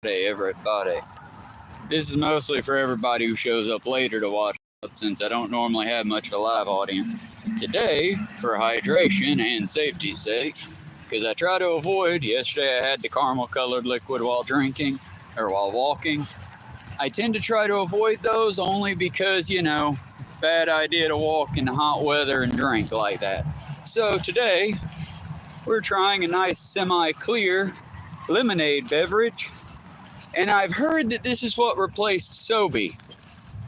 Hey everybody. This is mostly for everybody who shows up later to watch, since I don't normally have much of a live audience. Today, for hydration and safety's sake, because I try to avoid, yesterday I had the caramel colored liquid while drinking, or while walking. I tend to try to avoid those only because, bad idea to walk in hot weather and drink like that. So today, we're trying a nice semi-clear lemonade beverage. And I've heard that this is what replaced Sobe.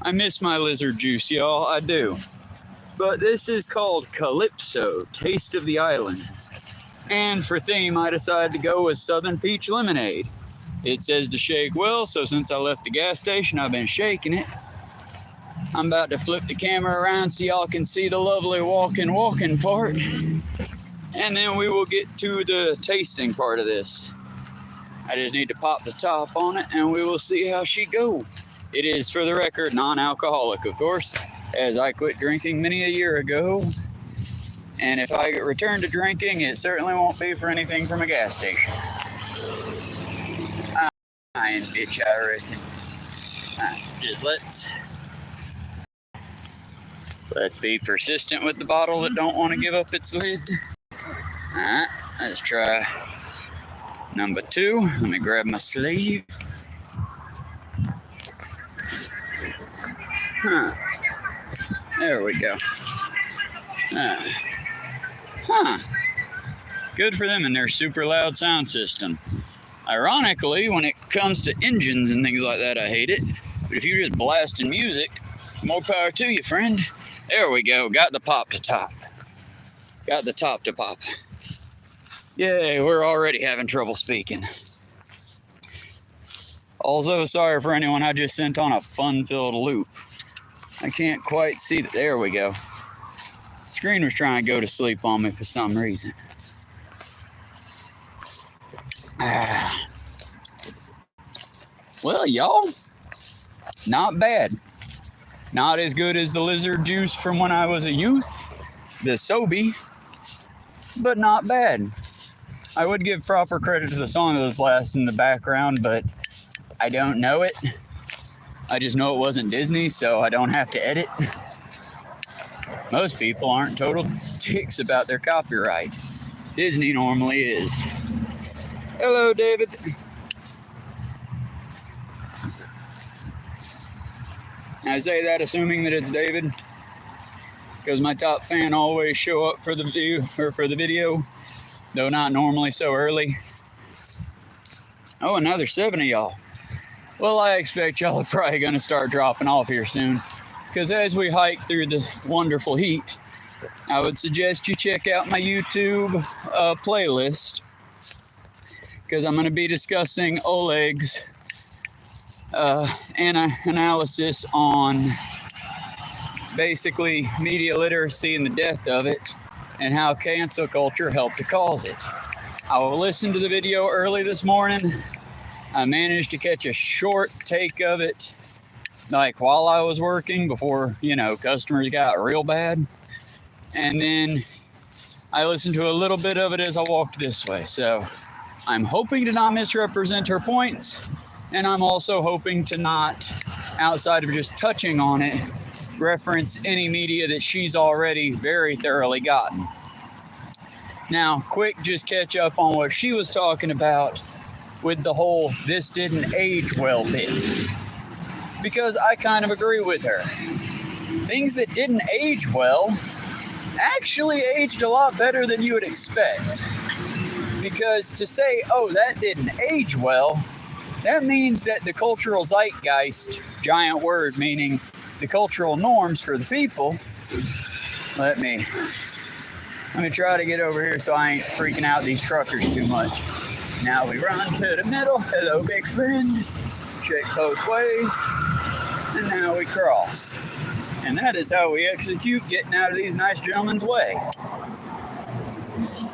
I miss my lizard juice, y'all. I do. But this is called Calypso, Taste of the Islands. And for theme, I decided to go with Southern Peach Lemonade. It says to shake well, so since I left the gas station, I've been shaking it. I'm about to flip the camera around so y'all can see the lovely walking part. And then we will get to the tasting part of this. I just need to pop the top on it and we will see how she go. It is, for the record, non-alcoholic, of course, as I quit drinking many a year ago. And if I get returned to drinking, it certainly won't be for anything from a gas station. Fine, bitch, I reckon. Just let's be persistent with the bottle that don't want to give up its lid. Alright, let's try number 2. Let me grab my sleeve. There we go. Good for them and their super loud sound system. Ironically, when it comes to engines and things like that, I hate it. But if you're just blasting music, more power to you, friend. There we go. Got the pop to top. Got the top to pop. Yay, we're already having trouble speaking. Also, sorry for anyone I just sent on a fun-filled loop. I can't quite see that. There we go. Screen was trying to go to sleep on me for some reason. Well, y'all, not bad. Not as good as the lizard juice from when I was a youth, the Sobe, but not bad. I would give proper credit to the song that was blasting in the background, but I don't know it. I just know it wasn't Disney, so I don't have to edit. Most people aren't total dicks about their copyright. Disney normally is. Hello, David. I say that assuming that it's David, because my top fan always show up for the video, though not normally so early. Oh, another 7 of y'all. Well, I expect y'all are probably going to start dropping off here soon, because as we hike through the wonderful heat, I would suggest you check out my YouTube playlist, because I'm going to be discussing Oleg's analysis on basically media literacy and the death of it, and how cancel culture helped to cause it. I will listen to the video early this morning. I managed to catch a short take of it, like while I was working, before, customers got real bad. And then I listened to a little bit of it as I walked this way. So I'm hoping to not misrepresent her points. And I'm also hoping to not, outside of just touching on it, reference any media that she's already very thoroughly gotten. Now, quick just catch up on what she was talking about with the whole "this didn't age well" bit. Because I kind of agree with her. Things that didn't age well actually aged a lot better than you would expect. Because to say, oh, that didn't age well, that means that the cultural zeitgeist, giant word meaning the cultural norms for the people. Let me try to get over here so I ain't freaking out these truckers too much. Now we run to the middle. Hello, big friend. Shake both ways. And now we cross. And that is how we execute getting out of these nice gentlemen's way.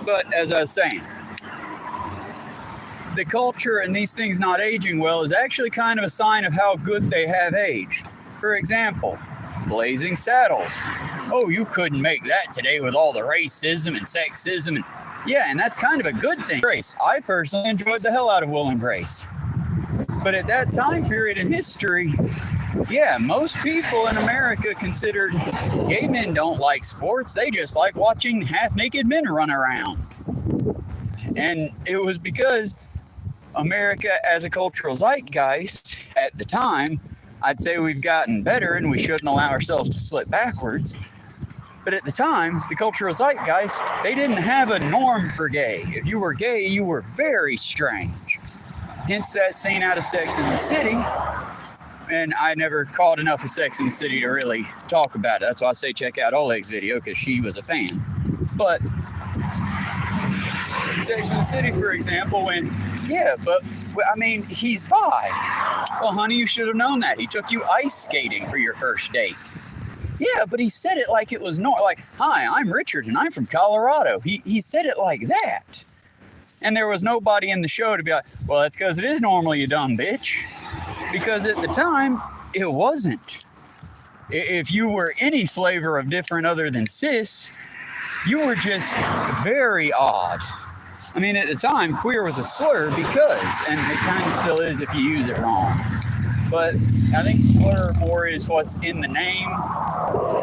But as I was saying, the culture and these things not aging well is actually kind of a sign of how good they have aged. For example, Blazing Saddles. Oh, you couldn't make that today with all the racism and sexism. And that's kind of a good thing. I personally enjoyed the hell out of Will and Grace. But at that time period in history, yeah, most people in America considered gay men don't like sports. They just like watching half-naked men run around. And it was because America, as a cultural zeitgeist at the time, I'd say we've gotten better and we shouldn't allow ourselves to slip backwards. But at the time, the cultural zeitgeist, they didn't have a norm for gay. If you were gay, you were very strange. Hence that scene out of Sex and the City. And I never caught enough of Sex and the City to really talk about it. That's why I say check out Oleg's video, because she was a fan. But Sex and the City, for example, when, yeah, but I mean, he's bi. Well, honey, you should have known that. He took you ice skating for your first date. Yeah, but he said it like it was like, hi, I'm Richard and I'm from Colorado. He said it like that. And there was nobody in the show to be like, well, that's because it is normal, you dumb bitch. Because at the time, it wasn't. If you were any flavor of different other than cis, you were just very odd. I mean, at the time, queer was a slur because, and it kind of still is if you use it wrong. But I think slur more is what's in the name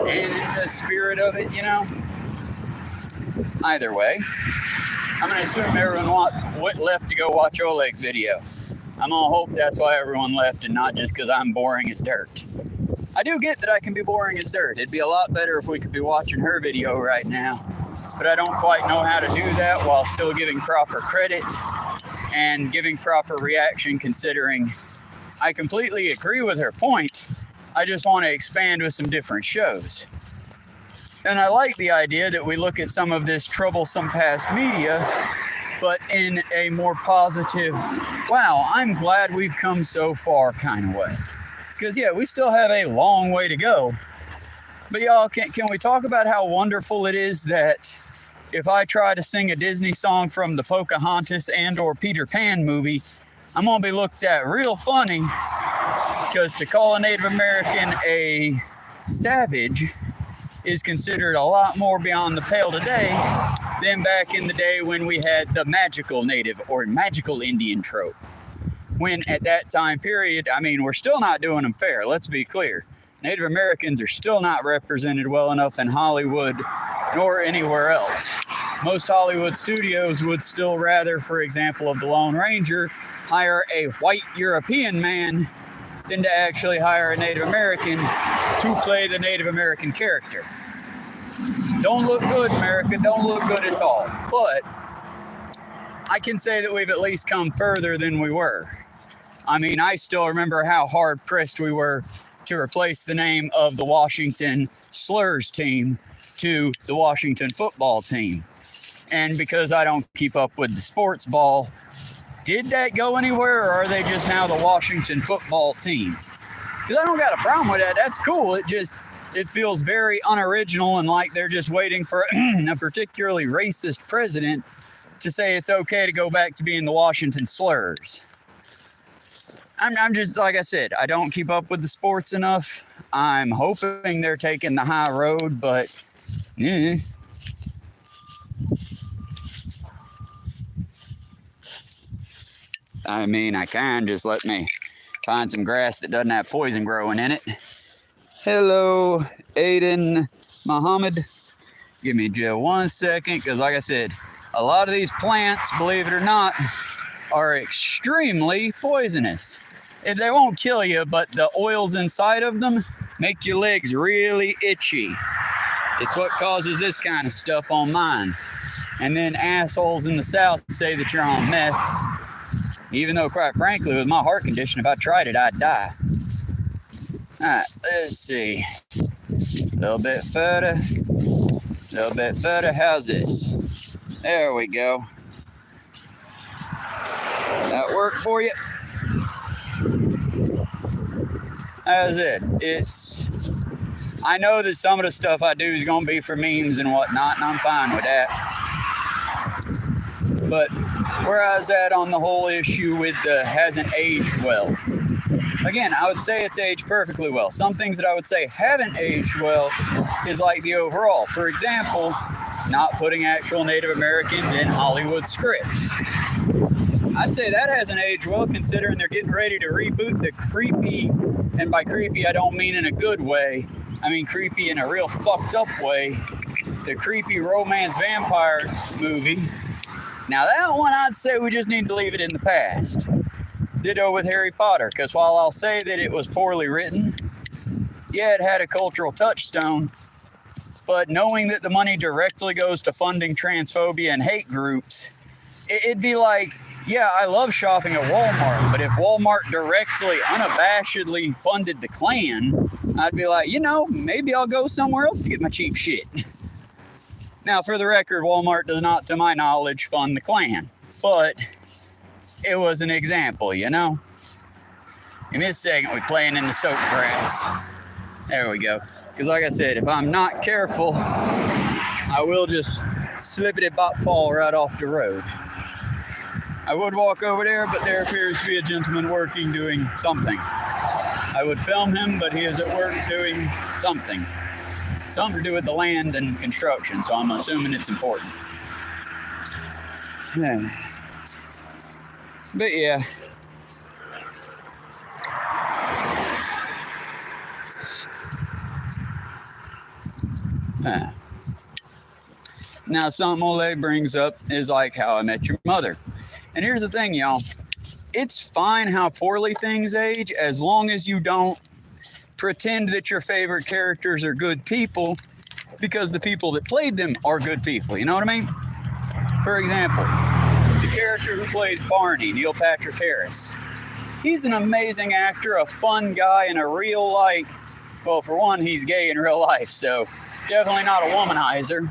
and in the spirit of it, you know? Either way, I'm going to assume everyone left to go watch Oleg's video. I'm going to hope that's why everyone left and not just because I'm boring as dirt. I do get that I can be boring as dirt. It'd be a lot better if we could be watching her video right now. But I don't quite know how to do that while still giving proper credit and giving proper reaction, considering I completely agree with her point. I just want to expand with some different shows. And I like the idea that we look at some of this troublesome past media, but in a more positive, wow, I'm glad we've come so far kind of way. Because, yeah, we still have a long way to go. But, y'all, can we talk about how wonderful it is that if I try to sing a Disney song from the Pocahontas and or Peter Pan movie, I'm going to be looked at real funny, because to call a Native American a savage is considered a lot more beyond the pale today than back in the day when we had the magical native or magical Indian trope. When at that time period, I mean, we're still not doing them fair. Let's be clear. Native Americans are still not represented well enough in Hollywood nor anywhere else. Most Hollywood studios would still rather, for example, of the Lone Ranger, hire a white European man than to actually hire a Native American to play the Native American character. Don't look good, America. Don't look good at all. But I can say that we've at least come further than we were. I mean, I still remember how hard-pressed we were to replace the name of the Washington Slurs team to the Washington football team. And because I don't keep up with the sports ball, did that go anywhere, or are they just now the Washington football team? Because I don't got a problem with that. That's cool. It feels very unoriginal and like they're just waiting for a particularly racist president to say it's okay to go back to being the Washington Slurs. I'm just, like I said, I don't keep up with the sports enough. I'm hoping they're taking the high road, but I mean, I can just let me find some grass that doesn't have poison growing in it. Hello, Aiden Muhammad. Give me just 1 second, because like I said, a lot of these plants, believe it or not, are extremely poisonous. They won't kill you, but the oils inside of them make your legs really itchy. It's what causes this kind of stuff on mine. And then assholes in the South say that you're on meth. Even though, quite frankly, with my heart condition, if I tried it, I'd die. Alright, let's see. A little bit further. A little bit further. How's this? There we go. That work for you? How's it? I know that some of the stuff I do is going to be for memes and whatnot, and I'm fine with that. But where I was at on the whole issue with the hasn't aged well. Again, I would say it's aged perfectly well. Some things that I would say haven't aged well is like the overall. For example, not putting actual Native Americans in Hollywood scripts. I'd say that hasn't aged well, considering they're getting ready to reboot the creepy, and by creepy I don't mean in a good way, I mean creepy in a real fucked up way, the creepy romance vampire movie. Now that one I'd say we just need to leave it in the past. Ditto with Harry Potter, because while I'll say that it was poorly written, yeah, it had a cultural touchstone, but knowing that the money directly goes to funding transphobia and hate groups, it'd be like, yeah, I love shopping at Walmart, but if Walmart directly, unabashedly funded the Klan, I'd be like, maybe I'll go somewhere else to get my cheap shit. Now, for the record, Walmart does not, to my knowledge, fund the Klan, but it was an example, Give me a second, we're playing in the soap grass. There we go. Because like I said, if I'm not careful, I will just slippity-bop fall right off the road. I would walk over there, but there appears to be a gentleman working doing something. I would film him, but he is at work doing something. Something to do with the land and construction, so I'm assuming it's important. Yeah. But yeah. Now, something Ole brings up is like How I Met Your Mother. And here's the thing, y'all. It's fine how poorly things age as long as you don't pretend that your favorite characters are good people because the people that played them are good people. You know what I mean? For example, the character who plays Barney, Neil Patrick Harris. He's an amazing actor, a fun guy, and a real, well, for one, he's gay in real life, so definitely not a womanizer.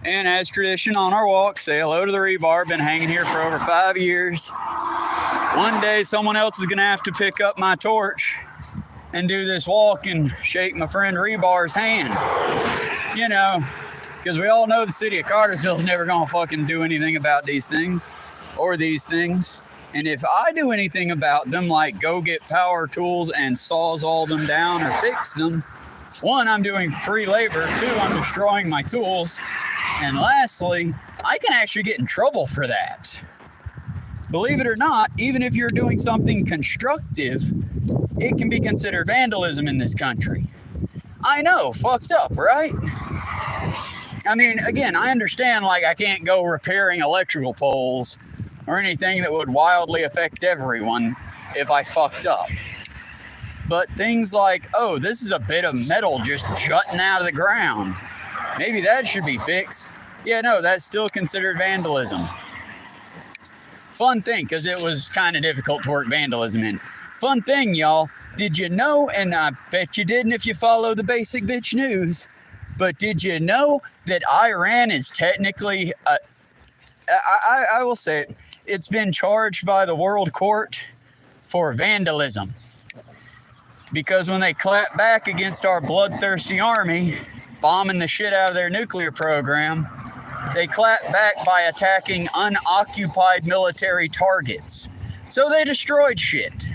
And as tradition on our walk, say hello to the rebar. Been hanging here for over 5 years. One day someone else is going to have to pick up my torch and do this walk and shake my friend Rebar's hand. Because we all know the city of Cartersville is never going to fucking do anything about these things. And if I do anything about them, like go get power tools and sawzall them down or fix them, one, I'm doing free labor. Two, I'm destroying my tools. And lastly, I can actually get in trouble for that. Believe it or not, even if you're doing something constructive, it can be considered vandalism in this country. I know, fucked up, right? I mean, again, I understand, I can't go repairing electrical poles or anything that would wildly affect everyone if I fucked up. But things like, oh, this is a bit of metal just jutting out of the ground. Maybe that should be fixed. Yeah, no, that's still considered vandalism. Fun thing, because it was kind of difficult to work vandalism in. Fun thing, y'all. Did you know, and I bet you didn't if you follow the basic bitch news, but did you know that Iran is technically, I will say it, it's been charged by the World Court for vandalism. Because when they clap back against our bloodthirsty army, bombing the shit out of their nuclear program, they clap back by attacking unoccupied military targets. So they destroyed shit.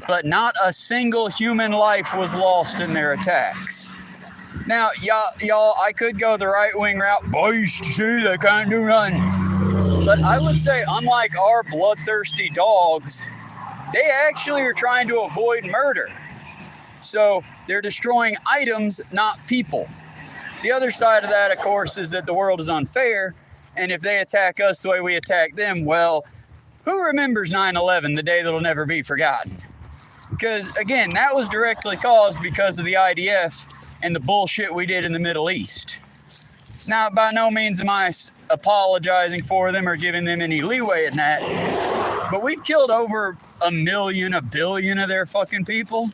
But not a single human life was lost in their attacks. Now, y'all, I could go the right-wing route. Boys, see, they can't do nothing. But I would say, unlike our bloodthirsty dogs, they actually are trying to avoid murder. So they're destroying items, not people. The other side of that, of course, is that the world is unfair. And if they attack us the way we attack them, well, who remembers 9/11, the day that'll never be forgotten? Because, again, that was directly caused because of the IDF and the bullshit we did in the Middle East. Now, by no means am I apologizing for them or giving them any leeway in that. But we've killed over 1 billion of their fucking people.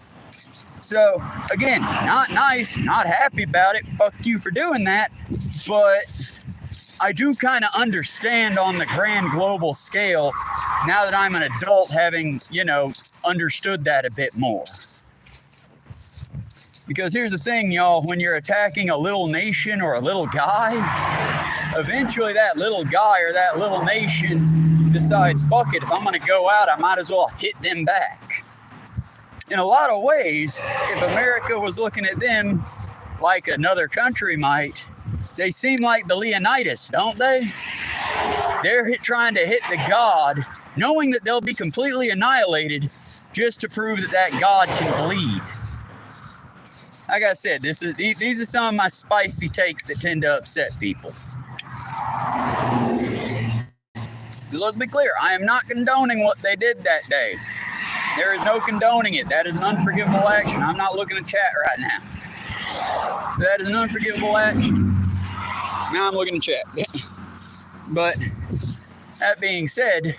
So, again, not nice, not happy about it. Fuck you for doing that. But I do kind of understand on the grand global scale now that I'm an adult, having, understood that a bit more. Because here's the thing, y'all, when you're attacking a little nation or a little guy, eventually that little guy or that little nation decides, fuck it, if I'm going to go out, I might as well hit them back. In a lot of ways, if America was looking at them like another country might, They seem like the Leonidas, don't they? They're trying to hit the god, knowing that they'll be completely annihilated just to prove that that god can bleed. Like I said, these are some of my spicy takes that tend to upset people. Because let's be clear, I am not condoning what they did that day. There is no condoning it. That is an unforgivable action. I'm not looking at chat right now. That is an unforgivable action. Now I'm looking at chat. But that being said,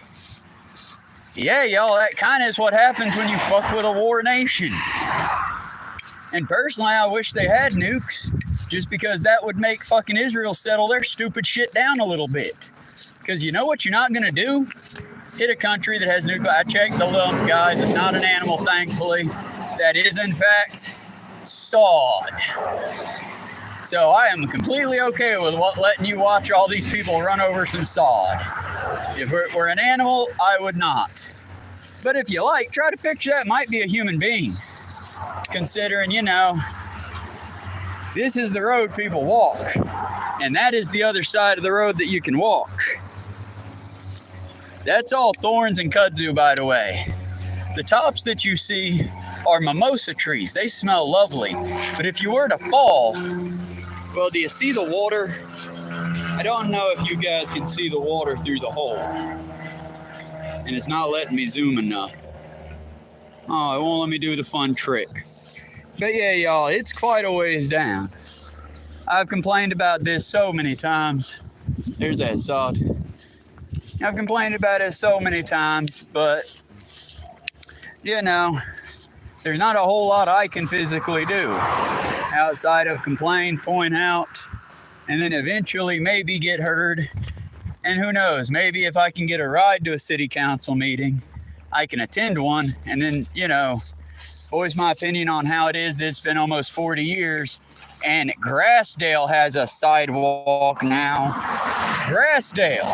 yeah, y'all, that kind of is what happens when you fuck with a war nation. And personally, I wish they had nukes, just because that would make fucking Israel settle their stupid shit down a little bit. Because you know what you're not going to do? Hit a country that has nuclear. I checked the lump, guys. It's not an animal, thankfully. That is, in fact, sod. So I am completely okay with letting you watch all these people run over some sod. If we're an animal, I would not. But if you like, try to picture that might be a human being. Considering, you know, this is the road people walk. And that is the other side of the road that you can walk. That's all thorns and kudzu, by the way. The tops that you see are mimosa trees. They smell lovely. But if you were to fall, well, do you see the water? I don't know if you guys can see the water through the hole. And it's not letting me zoom enough. Oh, it won't let me do the fun trick. But yeah, y'all, it's quite a ways down. I've complained about this so many times. There's that sod. I've complained about it so many times, but, you know, there's not a whole lot I can physically do outside of complain, point out, and then eventually maybe get heard. And who knows, maybe if I can get a ride to a city council meeting, I can attend one, and then, you know, voice my opinion on how it is that it's been almost 40 years, and Grassdale has a sidewalk now. Grassdale.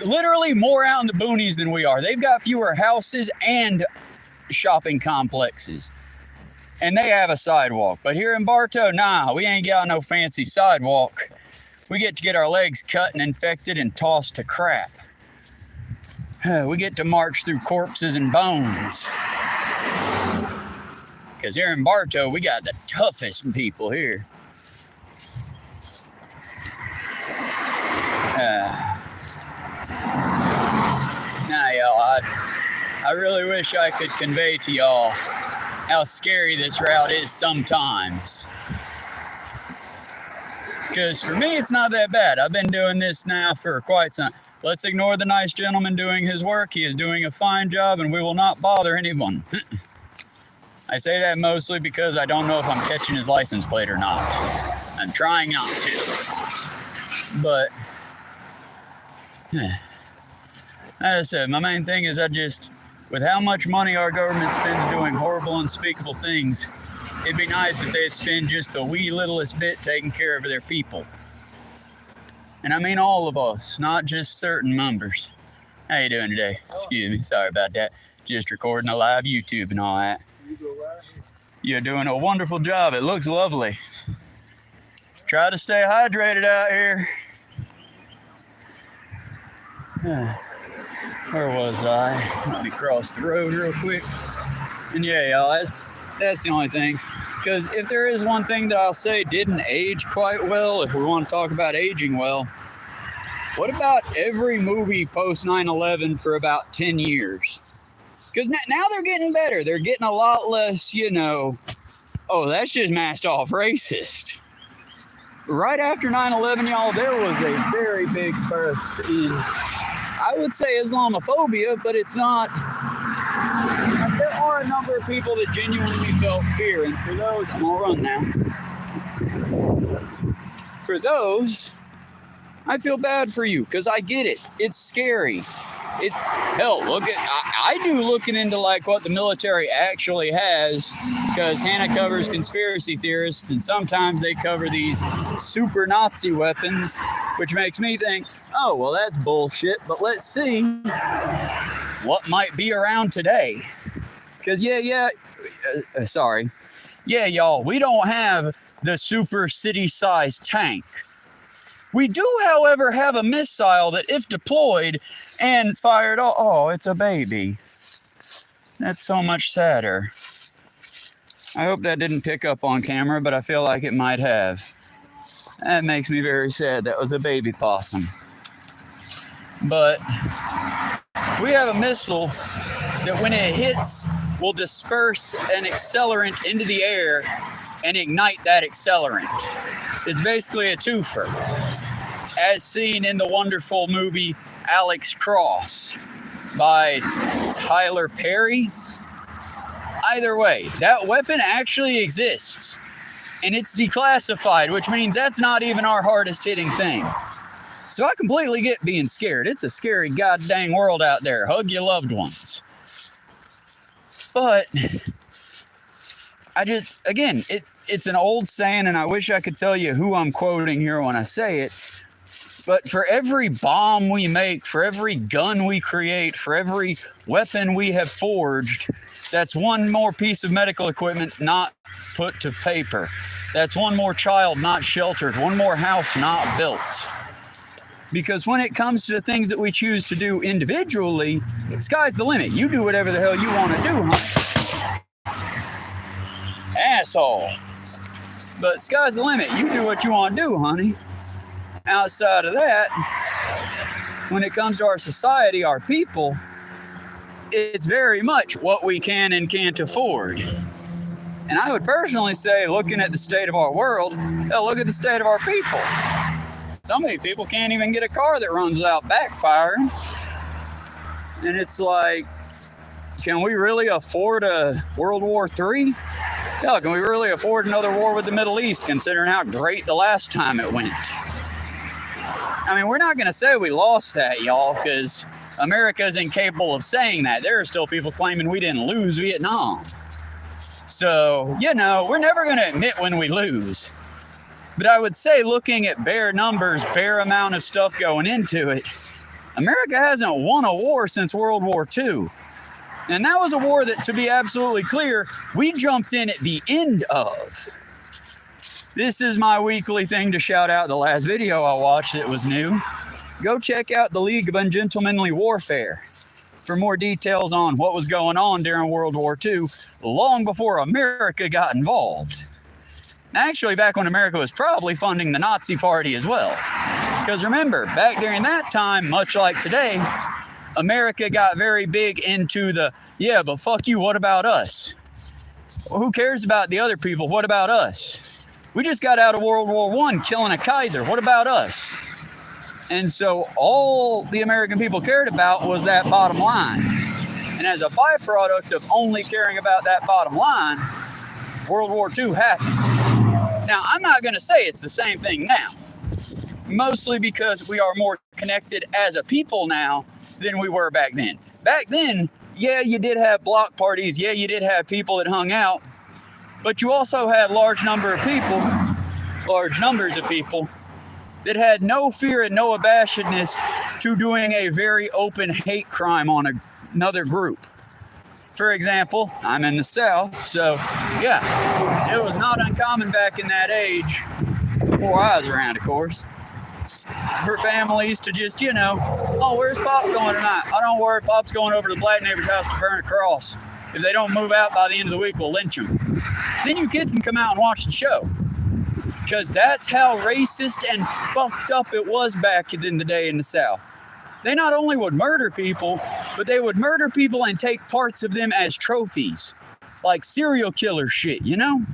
Literally more out in the boonies than we are. They've got fewer houses and shopping complexes. And they have a sidewalk. But here in Bartow, nah, we ain't got no fancy sidewalk. We get to get our legs cut and infected and tossed to crap. We get to march through corpses and bones. Because here in Bartow, we got the toughest people here. Nah, y'all, I really wish I could convey to y'all how scary this route is sometimes. Because for me, it's not that bad. I've been doing this now for quite some time. Let's ignore the nice gentleman doing his work. He is doing a fine job, and we will not bother anyone. I say that mostly because I don't know if I'm catching his license plate or not. I'm trying not to. But, as I said, my main thing is with how much money our government spends doing horrible, unspeakable things, it'd be nice if they'd spend just the wee littlest bit taking care of their people. And I mean all of us, not just certain members. How you doing today? Excuse me, sorry about that. Just recording a live YouTube and all that. You're doing a wonderful job. It looks lovely. Try to stay hydrated out here. Where was I? Let me cross the road real quick. And yeah, y'all, that's the only thing. Because if there is one thing that I'll say didn't age quite well, if we want to talk about aging well, what about every movie post 9/11 for about 10 years? Because now they're getting better. They're getting a lot less, you know, oh, that's just masked off racist. Right after 9/11, y'all, there was a very big burst in, I would say, Islamophobia, but it's not. There are a number of people that genuinely felt fear, and for those, I'm gonna run now. For those, I feel bad for you, because I get it. It's scary. Hell, I do looking into like what the military actually has, because Hannah covers conspiracy theorists, and sometimes they cover these super Nazi weapons, which makes me think, oh, well, that's bullshit, but let's see what might be around today. Because, sorry. Yeah, y'all, we don't have the super city-sized tank. We do, however, have a missile that, if deployed and fired, oh, it's a baby. That's so much sadder. I hope that didn't pick up on camera, but I feel like it might have. That makes me very sad. That was a baby possum. But we have a missile that when it hits will disperse an accelerant into the air and ignite that accelerant. It's basically a twofer, as seen in the wonderful movie Alex Cross by Tyler Perry. Either way, that weapon actually exists, and it's declassified, which means that's not even our hardest hitting thing. So I completely get being scared. It's a scary goddamn world out there. Hug your loved ones. But it's an old saying, and I wish I could tell you who I'm quoting here when I say it. But for every bomb we make, for every gun we create, for every weapon we have forged, that's one more piece of medical equipment not put to paper. That's one more child not sheltered, one more house not built. Because when it comes to the things that we choose to do individually, sky's the limit. You do whatever the hell you want to do, honey. Asshole. But sky's the limit. You do what you want to do, honey. Outside of that, when it comes to our society, our people, it's very much what we can and can't afford. And I would personally say, looking at the state of our world, hell, look at the state of our people. Some of these people can't even get a car that runs without backfiring. And it's like, can we really afford a World War III? Hell, can we really afford another war with the Middle East, considering how great the last time it went? I mean, we're not going to say we lost that, y'all, because America is incapable of saying that. There are still people claiming we didn't lose Vietnam. So, we're never going to admit when we lose. But I would say, looking at bare numbers, bare amount of stuff going into it, America hasn't won a war since World War II. And that was a war that, to be absolutely clear, we jumped in at the end of. This is my weekly thing to shout out the last video I watched that was new. Go check out the League of Ungentlemanly Warfare for more details on what was going on during World War II, long before America got involved. Actually, back when America was probably funding the Nazi Party as well. Because remember, back during that time, much like today, America got very big into the, but fuck you, what about us? Well, who cares about the other people? What about us? We just got out of World War I killing a Kaiser. What about us? And so all the American people cared about was that bottom line. And as a byproduct of only caring about that bottom line, World War II happened. Now, I'm not going to say it's the same thing now, mostly because we are more connected as a people now than we were back then. Back then, you did have block parties. You did have people that hung out, but you also had large numbers of people that had no fear and no abashedness to doing a very open hate crime on another group. For example, I'm in the South, so it was not uncommon back in that age, before I was around, of course, for families to just, where's Pop going tonight? I don't worry, Pop's going over to the black neighbor's house to burn a cross. If they don't move out by the end of the week, we'll lynch them. Then you kids can come out and watch the show. Because that's how racist and fucked up it was back in the day in the South. They not only would murder people, but they would murder people and take parts of them as trophies. Like serial killer shit, And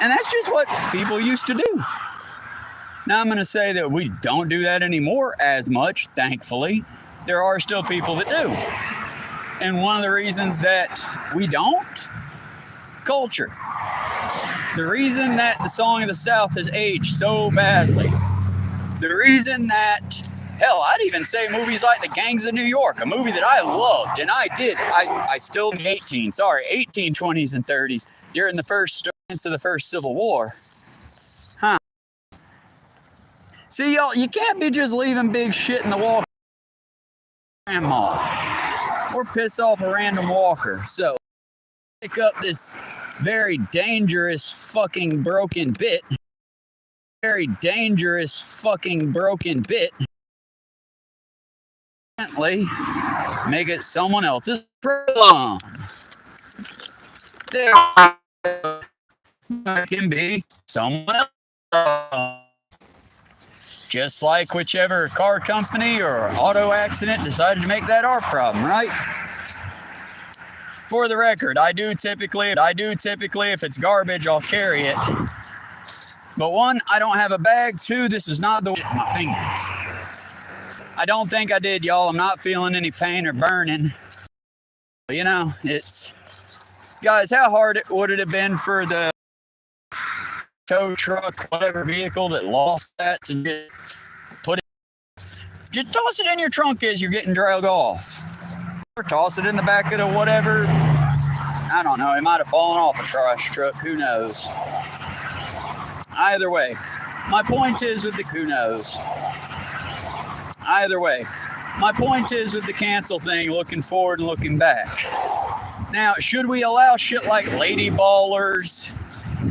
that's just what people used to do. Now I'm going to say that we don't do that anymore as much, thankfully. There are still people that do. And one of the reasons that we don't? Culture. The reason that the Song of the South has aged so badly. The reason that, hell, I'd even say movies like The Gangs of New York, a movie that I loved, and I still 1820s and 30s, during the first events of the first Civil War. See, y'all, you can't be just leaving big shit in the wall. Grandma. or piss off a random walker. So pick up this very dangerous fucking broken bit. Very dangerous fucking broken bit. Make it someone else's problem. There can be someone else. Just like whichever car company or auto accident decided to make that our problem, right? For the record, I do typically, if it's garbage, I'll carry it. But one, I don't have a bag. Two, this is not the way my fingers. I don't think I did, y'all. I'm not feeling any pain or burning. You know, it's... Guys, how hard would it have been for the tow truck, whatever vehicle that lost that to just put it... Just toss it in your trunk as you're getting dragged off. Or toss it in the back of the whatever. I don't know. It might have fallen off a trash truck. Who knows? Either way, my point is with the who knows. Either way, my point is with the cancel thing, looking forward and looking back. Now, should we allow shit like lady ballers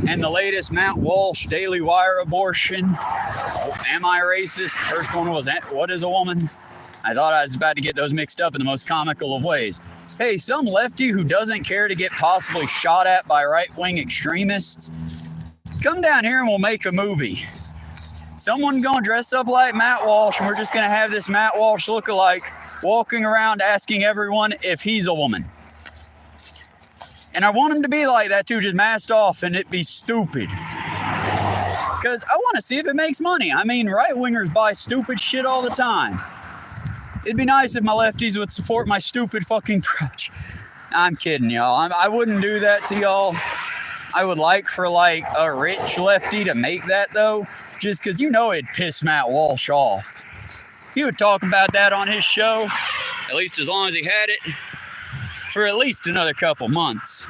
and the latest Matt Walsh Daily Wire abortion? Am I racist? The first one was, what is a woman? I thought I was about to get those mixed up in the most comical of ways. Hey, some lefty who doesn't care to get possibly shot at by right-wing extremists, come down here and we'll make a movie. Someone gonna dress up like Matt Walsh and we're just gonna have this Matt Walsh lookalike walking around asking everyone if he's a woman. And I want him to be like that too, just masked off, and it be stupid. Because I want to see if it makes money. I mean, right-wingers buy stupid shit all the time. It'd be nice if my lefties would support my stupid fucking project. I'm kidding, y'all. I wouldn't do that to y'all. I would like for like a rich lefty to make that though, just because you know it'd piss Matt Walsh off. He would talk about that on his show, at least as long as he had it, for at least another couple months.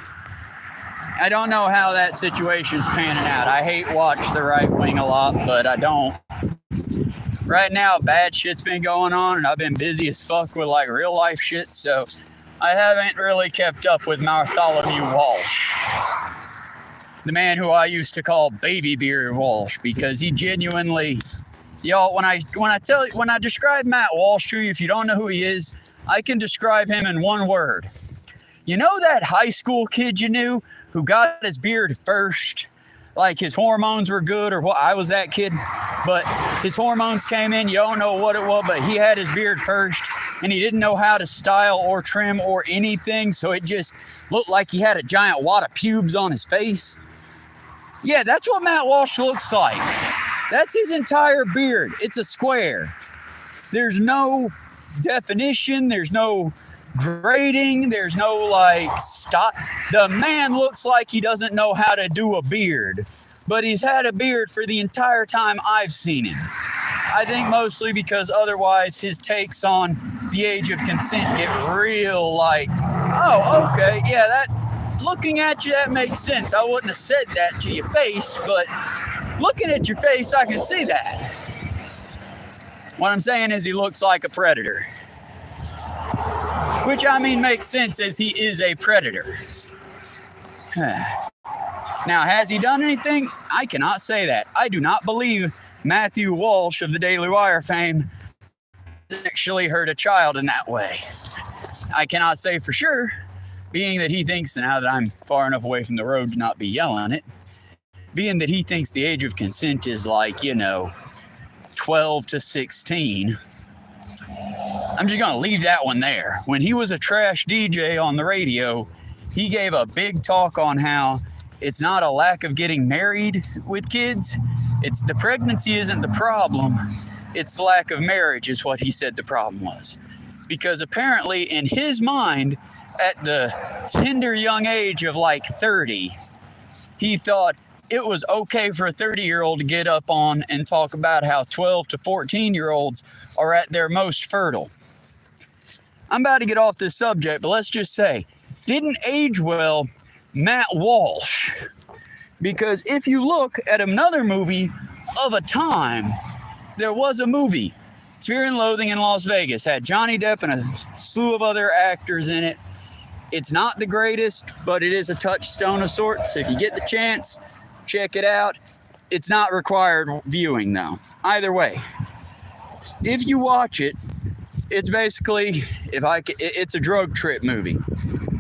I don't know how that situation's panning out. I hate watch the right wing a lot, but I don't. Right now, bad shit's been going on, and I've been busy as fuck with like real life shit, so I haven't really kept up with Bartholomew Walsh. The man who I used to call Baby Beard Walsh, because he genuinely, y'all, when I describe Matt Walsh to you, if you don't know who he is, I can describe him in one word. You know that high school kid you knew who got his beard first? Like his hormones were good or what? I was that kid, but his hormones came in. You don't know what it was, but he had his beard first and he didn't know how to style or trim or anything. So it just looked like he had a giant wad of pubes on his face. Yeah, that's what Matt Walsh looks like. That's his entire beard. It's a square. There's no definition. There's no grading. There's no like stop. The man looks like he doesn't know how to do a beard, but he's had a beard for the entire time I've seen him. I think mostly because otherwise his takes on the age of consent get real like, oh, okay, yeah, that looking at you, that makes sense. I wouldn't have said that to your face, but looking at your face, I can see that. What I'm saying is he looks like a predator. Which, I mean, makes sense as he is a predator. Now, has he done anything? I cannot say that. I do not believe Matthew Walsh of the Daily Wire fame actually hurt a child in that way. I cannot say for sure, being that he thinks, now that I'm far enough away from the road to not be yelling it, being that he thinks the age of consent is like, 12 to 16, I'm just going to leave that one there. When he was a trash DJ on the radio, he gave a big talk on how it's not a lack of getting married with kids. It's the pregnancy isn't the problem. It's the lack of marriage is what he said the problem was. Because apparently in his mind, at the tender young age of like 30, he thought it was okay for a 30-year-old to get up on and talk about how 12 to 14-year-olds are at their most fertile. I'm about to get off this subject, but let's just say, didn't age well Matt Walsh. Because if you look at another movie of a time, there was a movie Fear and Loathing in Las Vegas had Johnny Depp and a slew of other actors in it. It's not the greatest, but it is a touchstone of sorts. So if you get the chance, check it out. It's not required viewing, though. Either way, if you watch it, it's basically, it's a drug trip movie.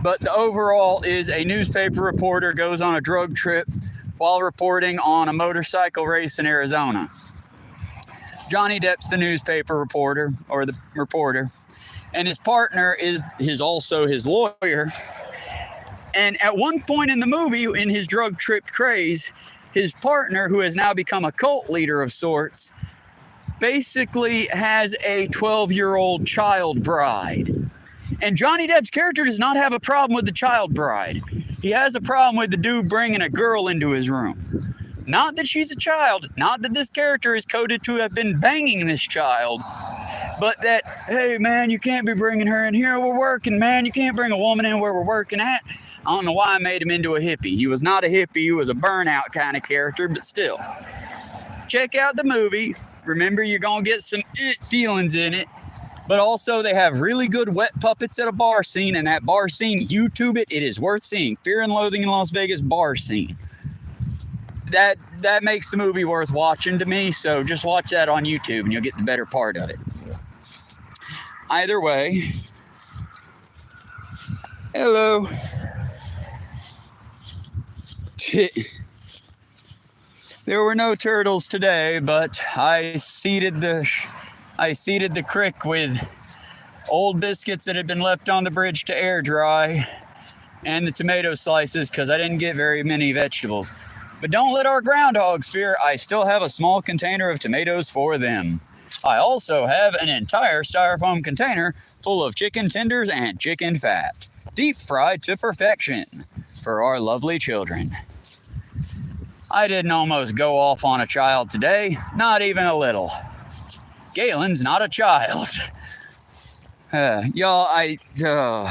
But the overall is a newspaper reporter goes on a drug trip while reporting on a motorcycle race in Arizona. Johnny Depp's the newspaper reporter, or the reporter, and his partner is also his lawyer. And at one point in the movie, in his drug trip craze, his partner, who has now become a cult leader of sorts, basically has a 12-year-old child bride. And Johnny Depp's character does not have a problem with the child bride. He has a problem with the dude bringing a girl into his room. Not that she's a child, not that this character is coded to have been banging this child, but that, hey man, you can't be bringing her in here, we're working, man. You can't bring a woman in where we're working at. I don't know why I made him into a hippie. He was not a hippie, he was a burnout kind of character, but still. Check out the movie. Remember, you're going to get some feelings in it. But also, they have really good wet puppets at a bar scene, and that bar scene, YouTube it, it is worth seeing. Fear and Loathing in Las Vegas bar scene. That makes the movie worth watching to me, so just watch that on YouTube and you'll get the better part of it. Either way, hello. There were no turtles today, but I seeded the creek with old biscuits that had been left on the bridge to air dry and the tomato slices because I didn't get very many vegetables. But don't let our groundhogs fear, I still have a small container of tomatoes for them. I also have an entire styrofoam container full of chicken tenders and chicken fat, deep fried to perfection for our lovely children. I didn't almost go off on a child today, not even a little. Galen's not a child. Y'all,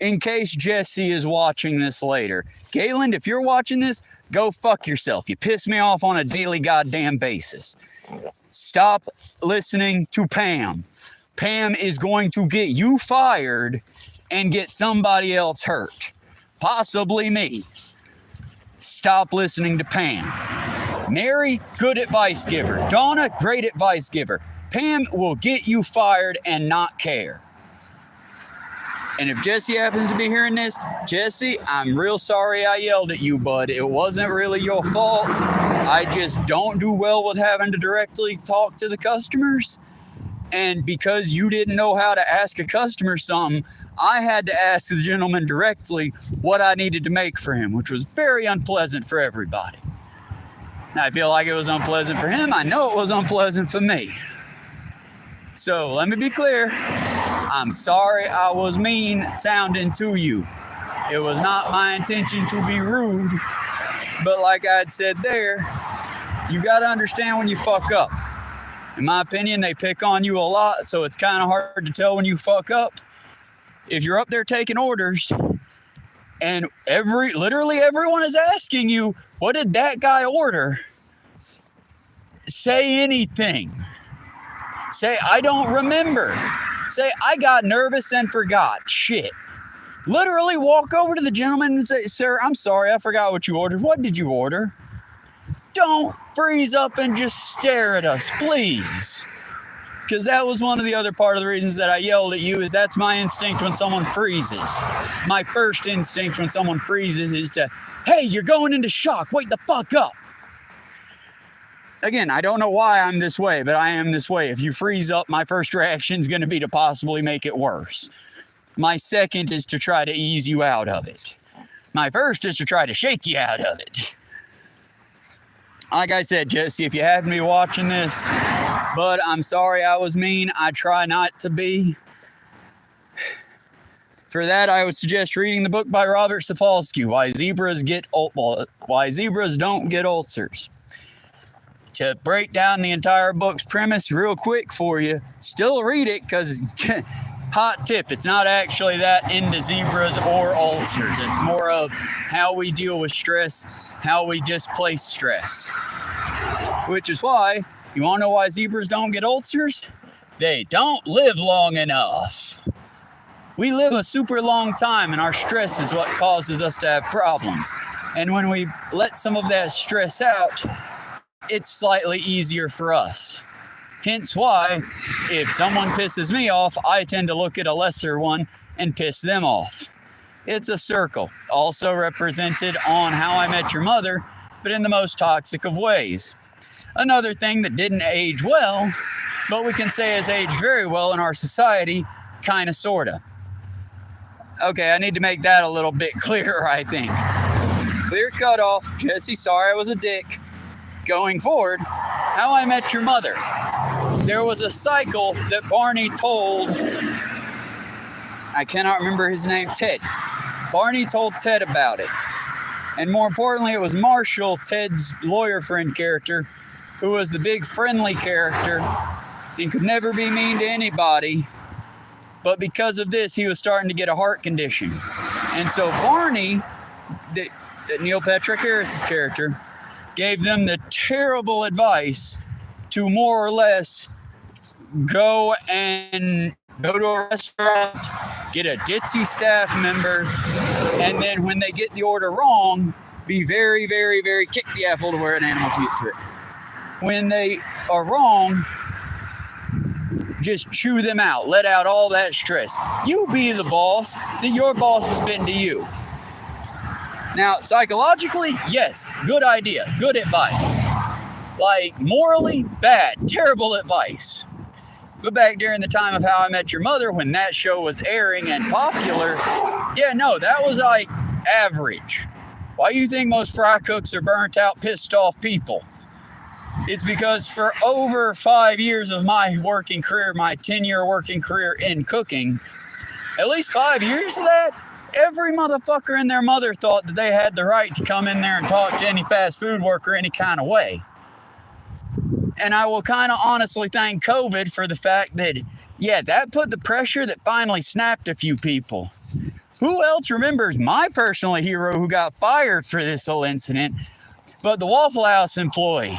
in case Jesse is watching this later, Galen, if you're watching this, go fuck yourself. You piss me off on a daily goddamn basis. Stop listening to Pam. Pam is going to get you fired and get somebody else hurt. Possibly me. Stop listening to Pam. Mary, good advice giver. Donna, great advice giver. Pam will get you fired and not care. And if Jesse happens to be hearing this, Jesse, I'm real sorry I yelled at you, bud. It wasn't really your fault. I just don't do well with having to directly talk to the customers. And because you didn't know how to ask a customer something, I had to ask the gentleman directly what I needed to make for him, which was very unpleasant for everybody. Now, I feel like it was unpleasant for him. I know it was unpleasant for me. So let me be clear. I'm sorry I was mean sounding to you. It was not my intention to be rude. But like I had said there, you got to understand when you fuck up. In my opinion, they pick on you a lot, so it's kind of hard to tell when you fuck up. If you're up there taking orders and literally everyone is asking you, what did that guy order? Say anything. Say, I don't remember. Say, I got nervous and forgot. Shit. Literally walk over to the gentleman and say, sir, I'm sorry, I forgot what you ordered. What did you order? Don't freeze up and just stare at us, please. Because that was one of the other part of the reasons that I yelled at you, is that's my instinct when someone freezes. My first instinct when someone freezes is to, hey, you're going into shock, wake the fuck up. Again, I don't know why I'm this way, but I am this way. If you freeze up, my first reaction is going to be to possibly make it worse. My second is to try to ease you out of it. My first is to try to shake you out of it. Like I said, Jesse, if you happen to be watching this, but I'm sorry I was mean. I try not to be. For that, I would suggest reading the book by Robert Sapolsky, Why Zebras Don't Get Ulcers. To break down the entire book's premise real quick for you, still read it because, hot tip, it's not actually that into zebras or ulcers. It's more of how we deal with stress, how we displace stress. Which is why, you want to know why zebras don't get ulcers? they don't live long enough. We live a super long time, and our stress is what causes us to have problems. And when we let some of that stress out, it's slightly easier for us. Hence why, if someone pisses me off, I tend to look at a lesser one and piss them off. It's a circle, also represented on How I Met Your Mother, but in the most toxic of ways. Another thing that didn't age well, but we can say has aged very well in our society, kinda, sorta. Okay, I need to make that a little bit clearer, I think. Clear cutoff. Jesse, sorry I was a dick. Going forward, How I Met Your Mother. There was a cycle that Barney told, I cannot remember his name, Ted. Barney told Ted about it. And more importantly, it was Marshall, Ted's lawyer friend character, who was the big friendly character and could never be mean to anybody. But because of this, he was starting to get a heart condition. And so Barney, that Neil Patrick Harris's character, gave them the terrible advice to more or less go to a restaurant, get a ditzy staff member, and then when they get the order wrong, be very, very, very kick the apple to where an animal can get to it. When they are wrong, just chew them out. Let out all that stress. You be the boss that your boss has been to you. Now, psychologically, yes, good idea, good advice. Like, morally, bad, terrible advice. But back during the time of How I Met Your Mother, when that show was airing and popular, yeah, no, that was like average. Why do you think most fry cooks are burnt out, pissed off people? It's because for over 5 years of my working career, my 10-year working career in cooking, at least 5 years of that, every motherfucker and their mother thought that they had the right to come in there and talk to any fast food worker any kind of way. And I will kind of honestly thank COVID for the fact that, yeah, that put the pressure that finally snapped a few people. Who else remembers my personal hero who got fired for this whole incident, but the Waffle House employee?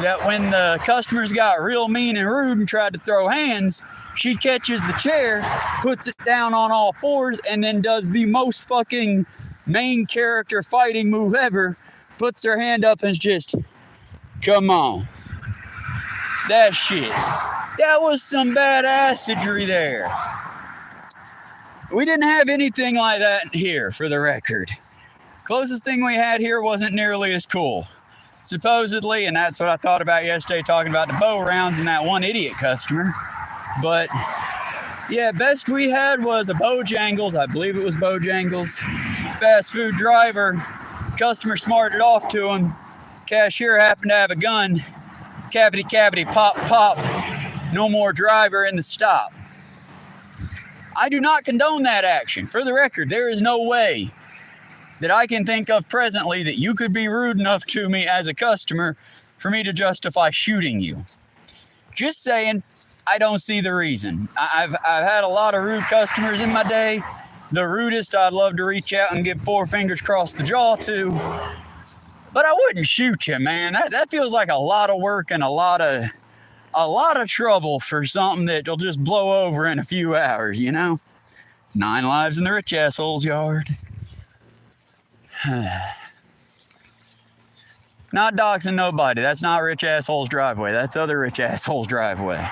That when the customers got real mean and rude and tried to throw hands, she catches the chair, puts it down on all fours, and then does the most fucking main character fighting move ever, puts her hand up and just, come on. That shit. That was some badassery there. We didn't have anything like that here, for the record. Closest thing we had here wasn't nearly as cool. Supposedly, and that's what I thought about yesterday, talking about the bow rounds and that one idiot customer. But, yeah, best we had was a Bojangles, I believe it was Bojangles, fast food driver. Customer smarted off to him. Cashier happened to have a gun. Cabbity, cabbity, pop, pop. No more driver in the stop. I do not condone that action. For the record, there is no way that I can think of presently that you could be rude enough to me as a customer for me to justify shooting you. Just saying, I don't see the reason. I've had a lot of rude customers in my day. The rudest I'd love to reach out and give 4 fingers across the jaw to. But I wouldn't shoot you, man. That feels like a lot of work and a lot of trouble for something that'll just blow over in a few hours, you know? 9 lives in the rich asshole's yard. Not doxing nobody. That's not rich asshole's driveway. That's other rich asshole's driveway.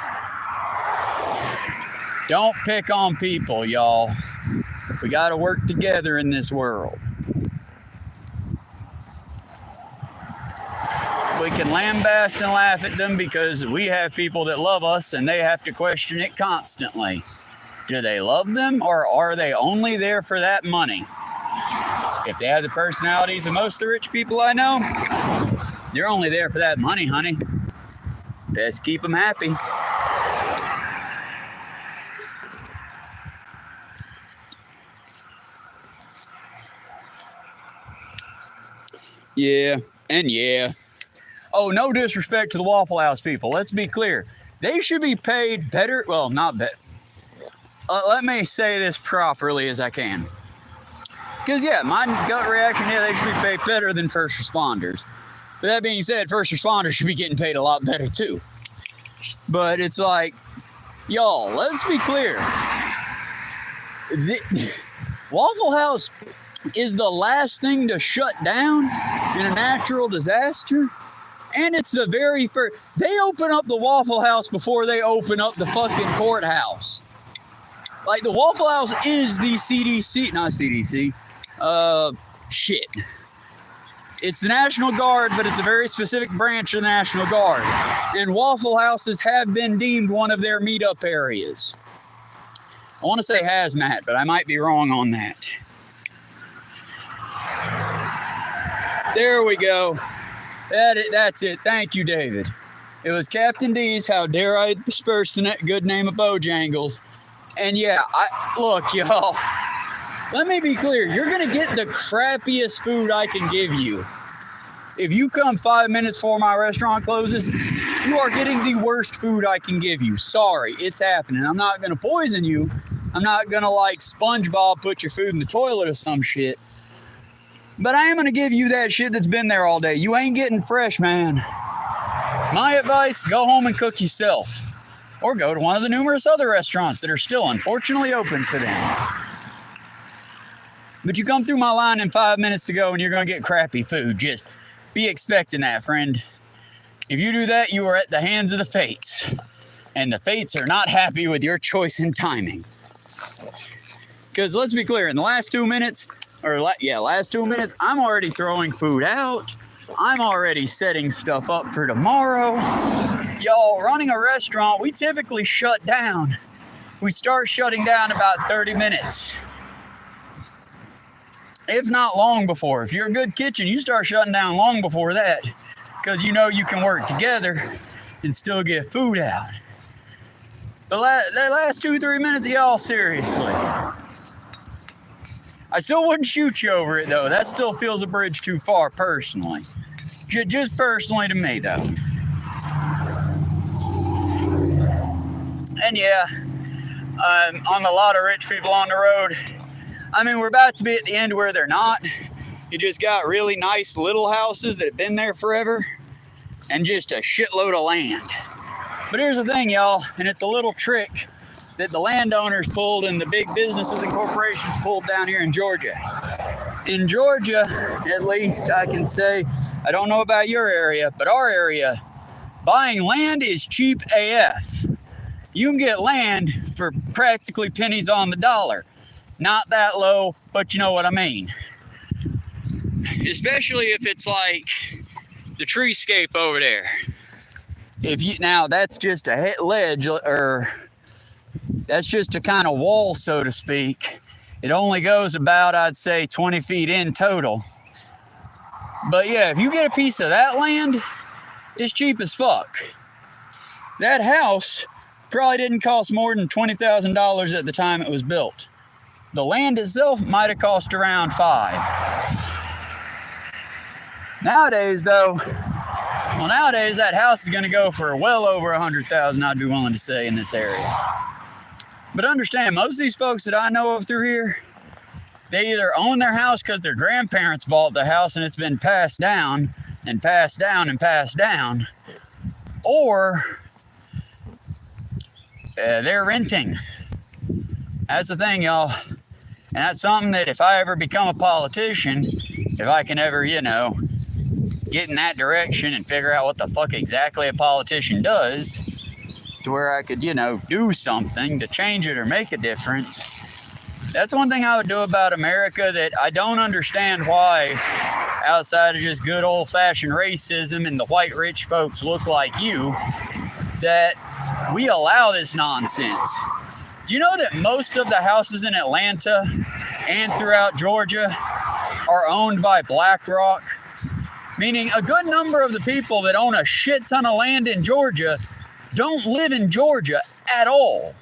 Don't pick on people, y'all. We gotta work together in this world. We can lambast and laugh at them because we have people that love us and they have to question it constantly. Do they love them or are they only there for that money? If they have the personalities of most of the rich people I know, they're only there for that money, honey. Best keep them happy. Yeah, and yeah. Oh, no disrespect to the Waffle House people. Let's be clear. They should be paid better. Well, not better. Let me say this properly as I can. Because, yeah, my gut reaction, yeah, they should be paid better than first responders. But that being said, first responders should be getting paid a lot better, too. But it's like, Y'all, let's be clear. Waffle House is the last thing to shut down in a natural disaster. And it's the very first. They open up the Waffle House before they open up the fucking courthouse. Like, the Waffle House is the CDC, not CDC. Shit. It's the National Guard, but it's a very specific branch of the National Guard. And Waffle Houses have been deemed one of their meetup areas. I want to say hazmat, but I might be wrong on that. There we go. That's it. Thank you, David. It was Captain D's. How dare I disperse the good name of Bojangles. And yeah, look, y'all. Let me be clear. You're going to get the crappiest food I can give you. If you come 5 minutes before my restaurant closes, you are getting the worst food I can give you. Sorry, it's happening. I'm not going to poison you. I'm not going to, like, SpongeBob put your food in the toilet or some shit. But I am going to give you that shit that's been there all day. You ain't getting fresh, man. My advice, go home and cook yourself. Or go to one of the numerous other restaurants that are still unfortunately open for them. But you come through my line in 5 minutes to go and you're going to get crappy food. Just be expecting that, friend. If you do that, you are at the hands of the fates. And the fates are not happy with your choice and timing. Because let's be clear, in the last 2 minutes, last 2 minutes, I'm already throwing food out. I'm already setting stuff up for tomorrow. Y'all, running a restaurant, we typically shut down. We start shutting down about 30 minutes. If not long before. If you're a good kitchen, you start shutting down long before that. Because you know you can work together and still get food out. That last 2-3 minutes, y'all, seriously. I still wouldn't shoot you over it, though. That still feels a bridge too far, personally. Just personally to me, though. And yeah, on a lot of rich people on the road, I mean, we're about to be at the end where they're not. You just got really nice little houses that have been there forever and just a shitload of land. But here's the thing, y'all, and it's a little trick that the landowners pulled and the big businesses and corporations pulled down here in Georgia. In Georgia, at least, I can say, I don't know about your area, but our area, buying land is cheap AF. You can get land for practically pennies on the dollar. Not that low, but you know what I mean. Especially if it's like the treescape over there. Now that's just a ledge, or that's just a kind of wall, so to speak. It only goes about, I'd say, 20 feet in total. But yeah, if you get a piece of that land, it's cheap as fuck. That house probably didn't cost more than $20,000 at the time it was built. The land itself might have cost around $5,000. Nowadays, though, that house is going to go for well over $100,000, I'd be willing to say, in this area. But understand, most of these folks that I know of through here, they either own their house because their grandparents bought the house and it's been passed down and passed down and passed down, or they're renting. That's the thing, y'all. And that's something that if I ever become a politician, if I can ever, get in that direction and figure out what the fuck exactly a politician does, to where I could, do something to change it or make a difference. That's one thing I would do about America that I don't understand why, outside of just good old-fashioned racism and the white rich folks look like you, that we allow this nonsense. Do you know that most of the houses in Atlanta and throughout Georgia are owned by BlackRock? Meaning a good number of the people that own a shit ton of land in Georgia don't live in Georgia at all.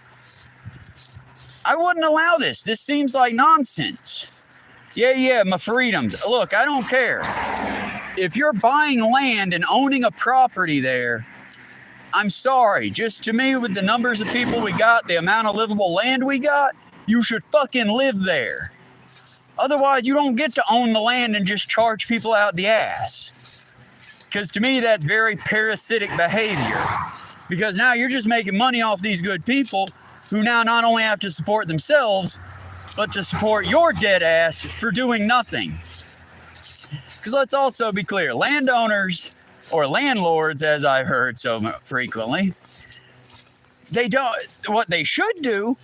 I wouldn't allow this. This seems like nonsense. Yeah, my freedoms. Look, I don't care. If you're buying land and owning a property there, I'm sorry. Just to me, with the numbers of people we got, the amount of livable land we got, you should fucking live there. Otherwise, you don't get to own the land and just charge people out the ass. Because to me, that's very parasitic behavior. Because now you're just making money off these good people who now not only have to support themselves, but to support your dead ass for doing nothing. Because let's also be clear, landowners, or landlords, as I've heard so frequently, they don't, what they should do,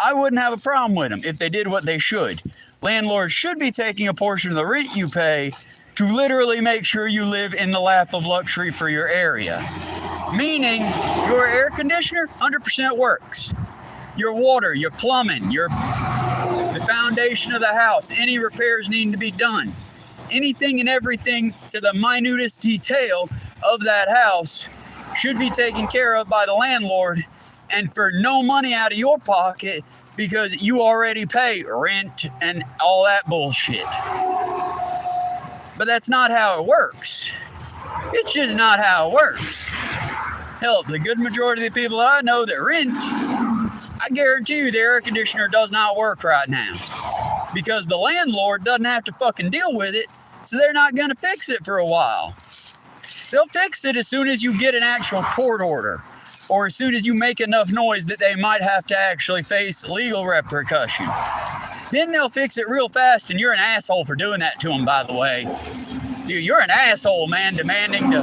I wouldn't have a problem with them if they did what they should. Landlords should be taking a portion of the rent you pay to literally make sure you live in the lap of luxury for your area. Meaning, your air conditioner, 100% works. Your water, your plumbing, the foundation of the house, any repairs needing to be done. Anything and everything to the minutest detail of that house should be taken care of by the landlord, and for no money out of your pocket because you already pay rent and all that bullshit. But that's not how it works. It's just not how it works. Hell, the good majority of the people I know that rent, I guarantee you the air conditioner does not work right now. Because the landlord doesn't have to fucking deal with it, so they're not going to fix it for a while. They'll fix it as soon as you get an actual court order, or as soon as you make enough noise that they might have to actually face legal repercussion. Then they'll fix it real fast, and you're an asshole for doing that to them, by the way. You're an asshole, man, demanding to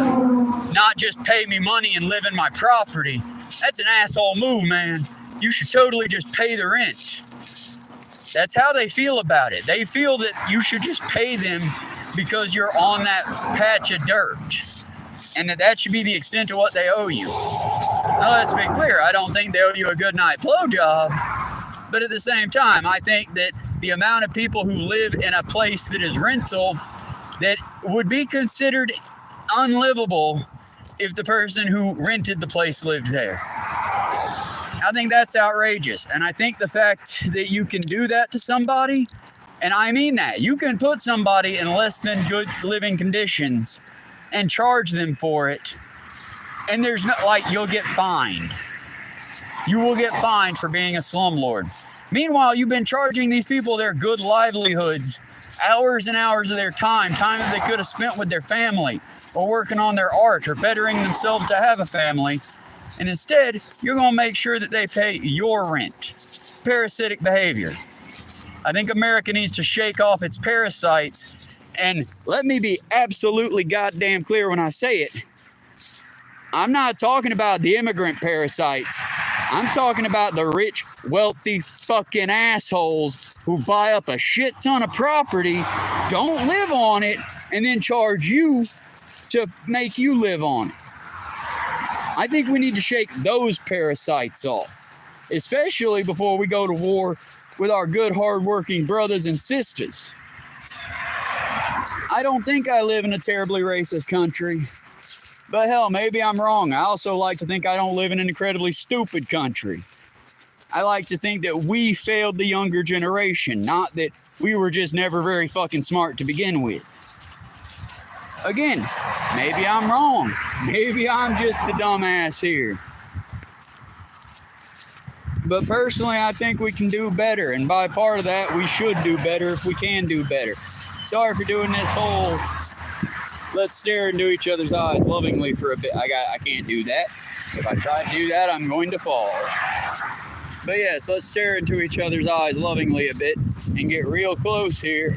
not just pay me money and live in my property. That's an asshole move, man. You should totally just pay the rent. That's how they feel about it. They feel that you should just pay them because you're on that patch of dirt, and that should be the extent of what they owe you. Now, let's be clear. I don't think they owe you a good night blowjob, but at the same time, I think that the amount of people who live in a place that is rental that would be considered unlivable if the person who rented the place lived there. I think that's outrageous. And I think the fact that you can do that to somebody, and I mean that, you can put somebody in less than good living conditions and charge them for it, and there's no, like, you'll get fined. You will get fined for being a slumlord. Meanwhile, you've been charging these people their good livelihoods, hours and hours of their time that they could have spent with their family, or working on their art, or bettering themselves to have a family. And instead, you're going to make sure that they pay your rent. Parasitic behavior. I think America needs to shake off its parasites. And let me be absolutely goddamn clear when I say it. I'm not talking about the immigrant parasites. I'm talking about the rich, wealthy fucking assholes who buy up a shit ton of property, don't live on it, and then charge you to make you live on it. I think we need to shake those parasites off, especially before we go to war with our good, hard-working brothers and sisters. I don't think I live in a terribly racist country, but hell, maybe I'm wrong. I also like to think I don't live in an incredibly stupid country. I like to think that we failed the younger generation, not that we were just never very fucking smart to begin with. Again, maybe I'm wrong. Maybe I'm just the dumbass here. But personally, I think we can do better. And by part of that, we should do better if we can do better. Sorry for doing this whole let's stare into each other's eyes lovingly for a bit. I can't do that. If I try to do that, I'm going to fall. But yes, let's stare into each other's eyes lovingly a bit and get real close here.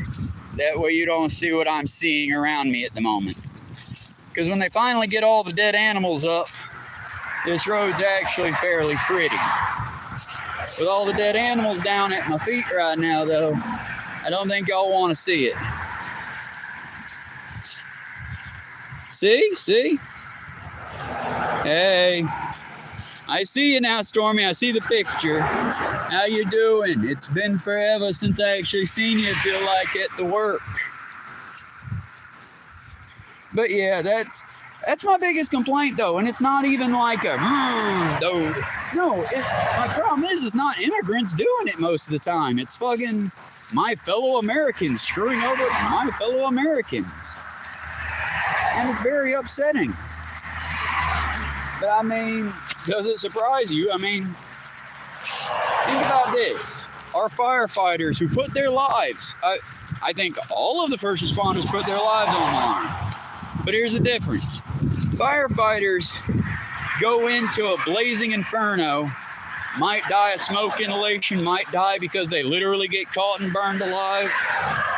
That way you don't see what I'm seeing around me at the moment. Because when they finally get all the dead animals up, this road's actually fairly pretty. With all the dead animals down at my feet right now, though, I don't think y'all want to see it. See? Hey. I see you now, Stormy. I see the picture. How you doing? It's been forever since I actually seen you, feel like, at the work. But yeah, that's my biggest complaint, though. And it's not even like a, no. My problem is it's not immigrants doing it most of the time. It's fucking my fellow Americans screwing over my fellow Americans. And it's very upsetting. But I mean, does it surprise you? I mean, think about this. Our firefighters who put their lives, I think all of the first responders put their lives on the line. But here's the difference. Firefighters go into a blazing inferno, might die of smoke inhalation, might die because they literally get caught and burned alive,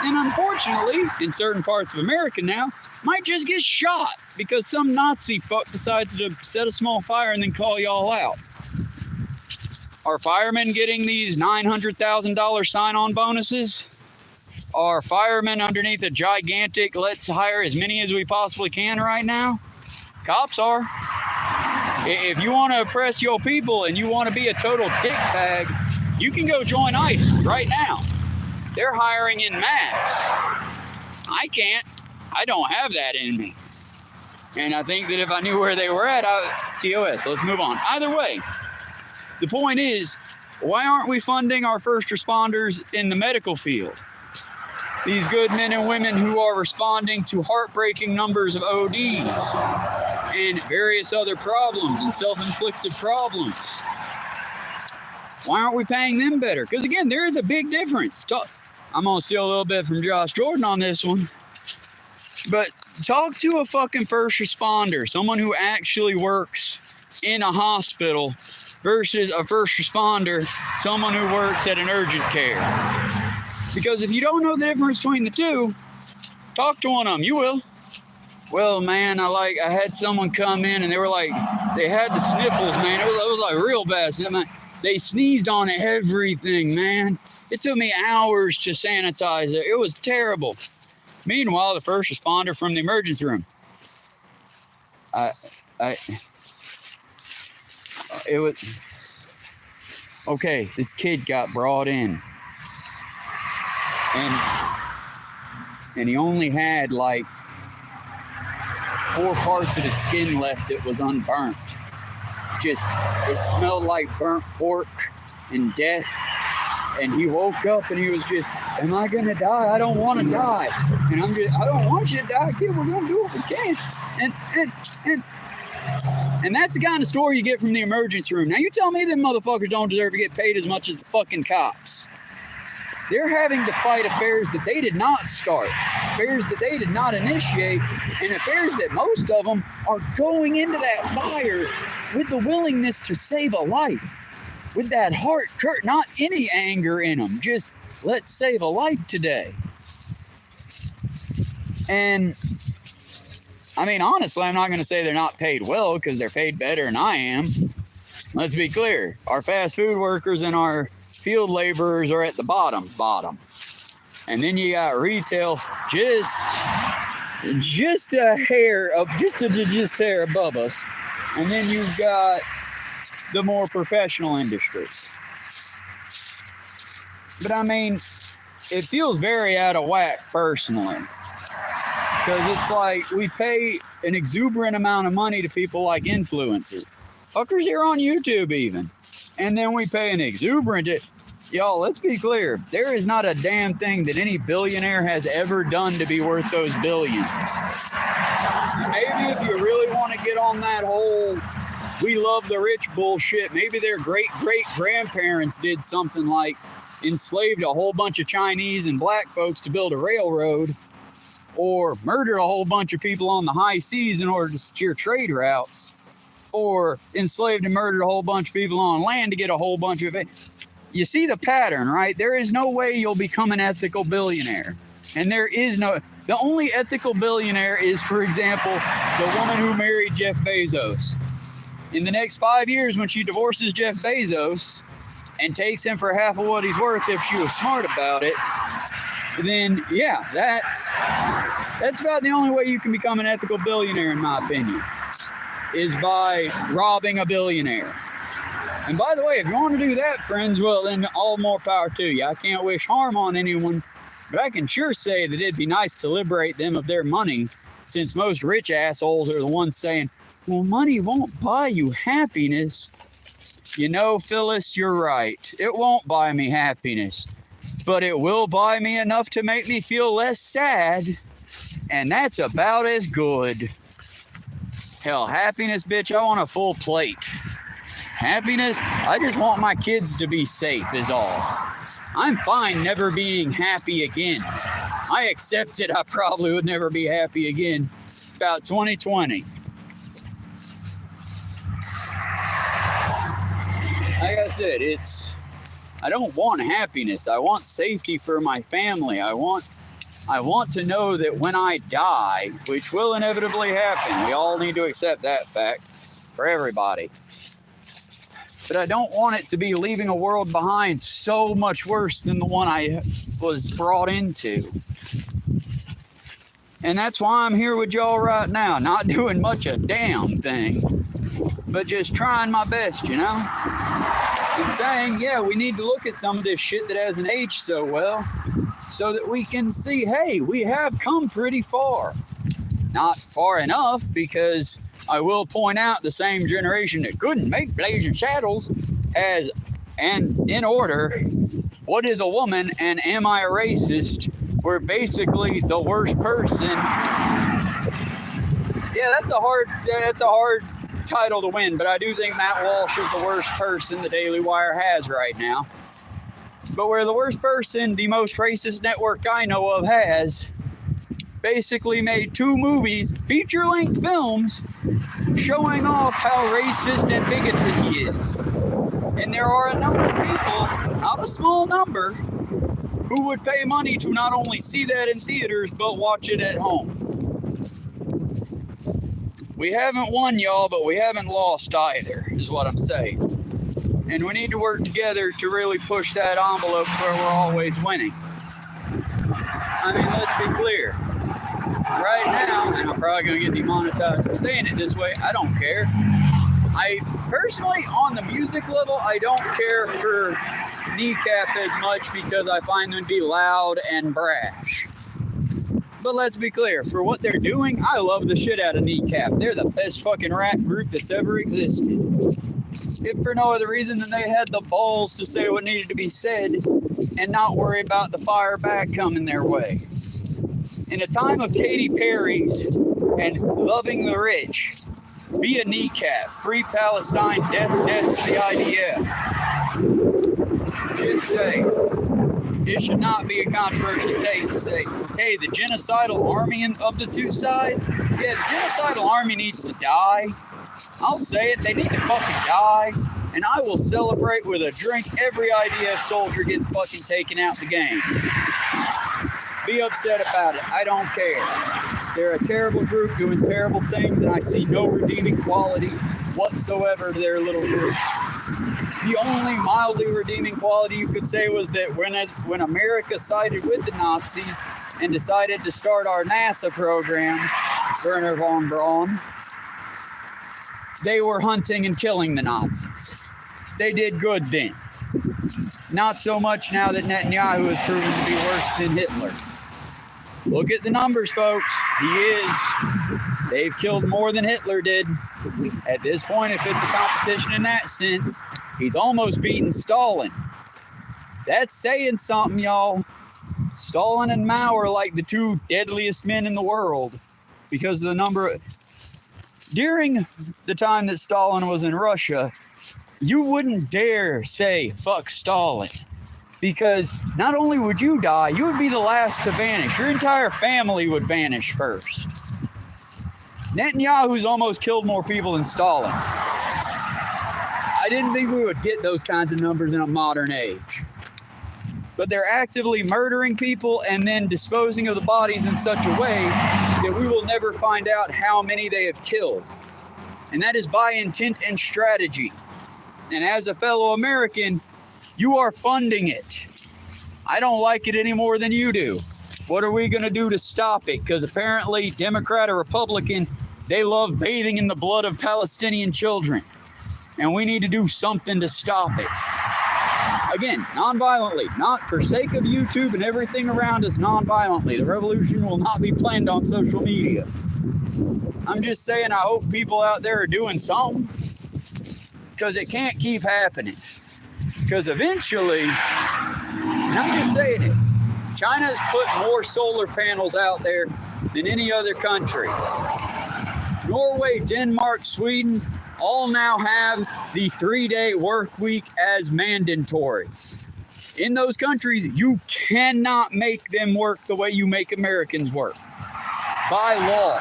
and unfortunately, in certain parts of America now, might just get shot because some Nazi fuck decides to set a small fire and then call y'all out. Are firemen getting these $900,000 sign-on bonuses? Are firemen underneath a gigantic, let's hire as many as we possibly can right now? Cops are. If you want to oppress your people and you want to be a total dickbag, you can go join ICE right now. They're hiring in mass. I can't. I don't have that in me. And I think that if I knew where they were at, TOS. Let's move on. Either way, the point is, why aren't we funding our first responders in the medical field? These good men and women who are responding to heartbreaking numbers of ODs and various other problems and self-inflicted problems. Why aren't we paying them better? Because again, there is a big difference. I'm going to steal a little bit from Josh Jordan on this one. But talk to a fucking first responder, someone who actually works in a hospital versus a first responder, someone who works at an urgent care. Because if you don't know the difference between the two, talk to one of them. You will. Well, man, I had someone come in and they were like, they had the sniffles, man. It was like real bad. They sneezed on everything, man. It took me hours to sanitize it. It was terrible. Meanwhile, the first responder from the emergency room, it was, okay, this kid got brought in. And he only had like 4 parts of his skin left that was unburnt. Just, it smelled like burnt pork and death. And he woke up and he was just, am I gonna die? I don't want to die. And I don't want you to die, kid. We're gonna do what we can. And that's the kind of story you get from the emergency room. Now you tell me them motherfuckers don't deserve to get paid as much as the fucking cops. They're having to fight affairs that they did not start, affairs that they did not initiate, and affairs that most of them are going into that fire with the willingness to save a life, with that heart, not any anger in them, just let's save a life today. And I mean, honestly, I'm not going to say they're not paid well because they're paid better than I am. Let's be clear. Our fast food workers and our field laborers are at the bottom. And then you got retail just a hair above us. And then you've got the more professional industry. But I mean, it feels very out of whack personally. Because it's like we pay an exuberant amount of money to people like influencers. Fuckers here on YouTube even. And then we pay an exuberant... Y'all, let's be clear. There is not a damn thing that any billionaire has ever done to be worth those billions. Maybe if you really want to get on that whole we love the rich bullshit, maybe their great-great-grandparents did something like enslaved a whole bunch of Chinese and black folks to build a railroad, or murdered a whole bunch of people on the high seas in order to secure trade routes, or enslaved and murdered a whole bunch of people on land to get a whole bunch of it. You see the pattern, right? There is no way you'll become an ethical billionaire. And the only ethical billionaire is, for example, the woman who married Jeff Bezos. In the next 5 years, when she divorces Jeff Bezos and takes him for half of what he's worth if she was smart about it, then yeah, that's about the only way you can become an ethical billionaire, in my opinion, is by robbing a billionaire. And by the way, if you want to do that, friends, well, then all more power to you. I can't wish harm on anyone, but I can sure say that it'd be nice to liberate them of their money, since most rich assholes are the ones saying, well, money won't buy you happiness. You know, Phyllis, you're right. It won't buy me happiness, but it will buy me enough to make me feel less sad, and that's about as good. Hell, happiness, bitch, I want a full plate. Happiness, I just want my kids to be safe is all. I'm fine never being happy again. I accepted I probably would never be happy again about 2020. like I said, I don't want happiness. I want safety for my family. I want to know that when I die, which will inevitably happen, we all need to accept that fact for everybody. But I don't want it to be leaving a world behind so much worse than the one I was brought into. And that's why I'm here with y'all right now, not doing much a damn thing, but just trying my best, you know? And saying, yeah, we need to look at some of this shit that hasn't aged so well so that we can see, hey, we have come pretty far. Not far enough, because I will point out the same generation that couldn't make blazing saddles has, and in order, What is a Woman and Am I a Racist? Were basically the worst person. Yeah, that's a hard title to win, but I do think Matt Walsh is the worst person the Daily Wire has right now. But where the worst person the most racist network I know of has basically made 2 movies, feature-length films, showing off how racist and bigoted he is. And there are a number of people, not a small number, who would pay money to not only see that in theaters, but watch it at home. We haven't won, y'all, but we haven't lost either, is what I'm saying. And we need to work together to really push that envelope where we're always winning. I mean, let's be clear. Right now, and I'm probably going to get demonetized for saying it this way, I don't care. I personally, on the music level, I don't care for Kneecap as much because I find them to be loud and brash. But let's be clear, for what they're doing, I love the shit out of Kneecap. They're the best fucking rap group that's ever existed. If for no other reason than they had the balls to say what needed to be said and not worry about the fire back coming their way. In a time of Katy Perry's and loving the rich, be a Kneecap, free Palestine, death to the IDF. Just say, it should not be a controversial take to say, hey, the genocidal army of the two sides, yeah, the genocidal army needs to die. I'll say it, they need to fucking die, and I will celebrate with a drink every IDF soldier gets fucking taken out the game. Be upset about it, I don't care. They're a terrible group doing terrible things, and I see no redeeming quality whatsoever to their little group. The only mildly redeeming quality you could say was that when America sided with the Nazis and decided to start our NASA program, Werner von Braun, they were hunting and killing the Nazis. They did good then. Not so much now that Netanyahu has proven to be worse than Hitler. Look at the numbers, folks. He is. They've killed more than Hitler did. At this point, if it's a competition in that sense, he's almost beaten Stalin. That's saying something, y'all. Stalin and Mao are like the 2 deadliest men in the world because of the number of... During the time that Stalin was in Russia, you wouldn't dare say, fuck Stalin. Because not only would you die, you would be the last to vanish. Your entire family would vanish first. Netanyahu's almost killed more people than Stalin. I didn't think we would get those kinds of numbers in a modern age. But they're actively murdering people and then disposing of the bodies in such a way that we will never find out how many they have killed. And that is by intent and strategy. And as a fellow American, you are funding it. I don't like it any more than you do. What are we going to do to stop it? Because apparently, Democrat or Republican, they love bathing in the blood of Palestinian children. And we need to do something to stop it. Again, non-violently, not for sake of YouTube and everything around us, non-violently. The revolution will not be planned on social media. I'm just saying I hope people out there are doing something. Because it can't keep happening. Because eventually, and I'm just saying it, China has put more solar panels out there than any other country. Norway, Denmark, Sweden all now have the 3-day work week as mandatory. In those countries, you cannot make them work the way you make Americans work, by law.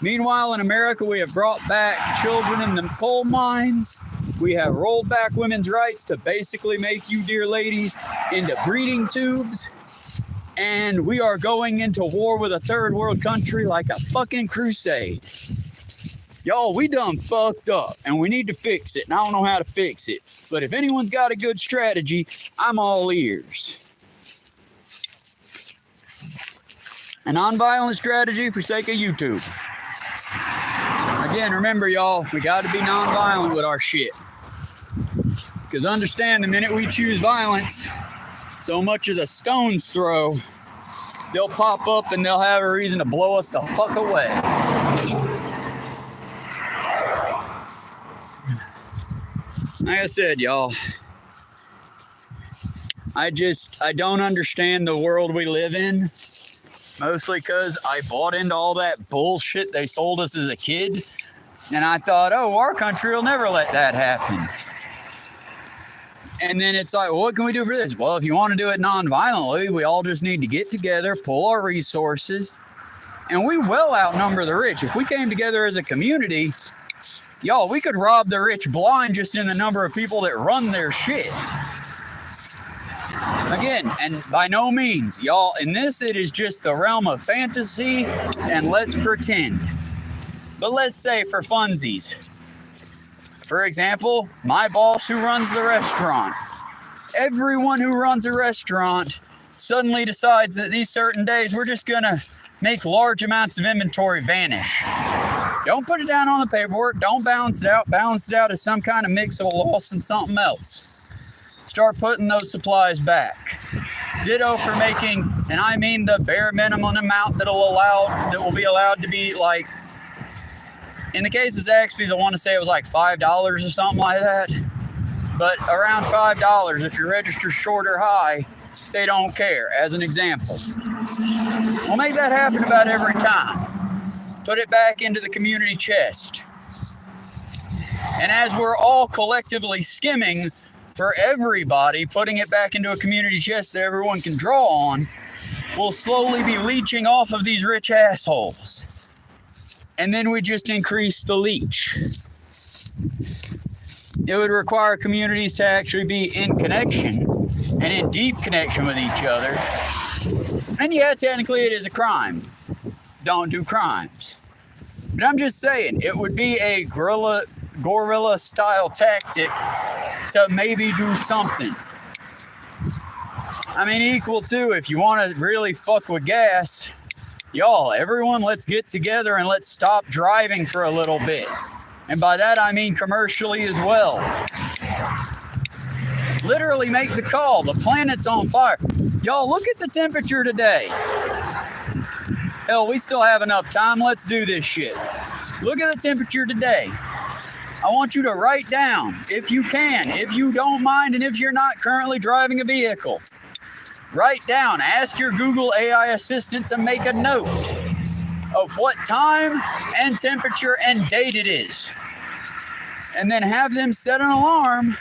Meanwhile, in America, we have brought back children in the coal mines We have rolled back women's rights to basically make you dear ladies into breeding tubes. And we are going into war with a third world country like a fucking crusade. Y'all, we done fucked up and we need to fix it. And I don't know how to fix it. But if anyone's got a good strategy, I'm all ears. A non-violent strategy for sake of YouTube. Again, remember y'all, we got to be non-violent with our shit. Because understand, the minute we choose violence, so much as a stone's throw, they'll pop up and they'll have a reason to blow us the fuck away. Like I said, y'all, I don't understand the world we live in. Mostly because I bought into all that bullshit they sold us as a kid. And I thought, oh, our country will never let that happen. And then it's like, well, what can we do for this? Well, if you want to do it non-violently, we all just need to get together, pull our resources, and we will outnumber the rich. If we came together as a community, y'all, we could rob the rich blind just in the number of people that run their shit. Again, and by no means, y'all, in this, it is just the realm of fantasy, and let's pretend. But let's say for funsies. For example, my boss who runs the restaurant. Everyone who runs a restaurant suddenly decides that these certain days we're just going to make large amounts of inventory vanish. Don't put it down on the paperwork. Don't balance it out. Balance it out as some kind of mix of a loss and something else. Start putting those supplies back. Ditto for making, and I mean the bare minimum amount that will be allowed to be like, in the case of Zaxby's, I want to say it was like $5 or something like that. But around $5, if your register's short or high, they don't care, as an example. We'll make that happen about every time. Put it back into the community chest. And as we're all collectively skimming for everybody, putting it back into a community chest that everyone can draw on, we'll slowly be leeching off of these rich assholes. And then we just increase the leech. It would require communities to actually be in connection and in deep connection with each other. And yeah, technically it is a crime. Don't do crimes. But I'm just saying, it would be a guerrilla style tactic to maybe do something. I mean, equal to, if you want to really fuck with gas, y'all, everyone, let's get together and let's stop driving for a little bit. And by that, I mean commercially as well. Literally make the call. The planet's on fire. Y'all, look at the temperature today. Hell, we still have enough time. Let's do this shit. Look at the temperature today. I want you to write down, if you can, if you don't mind, and if you're not currently driving a vehicle, write down, ask your Google AI assistant to make a note of what time and temperature and date it is. And then have them set an alarm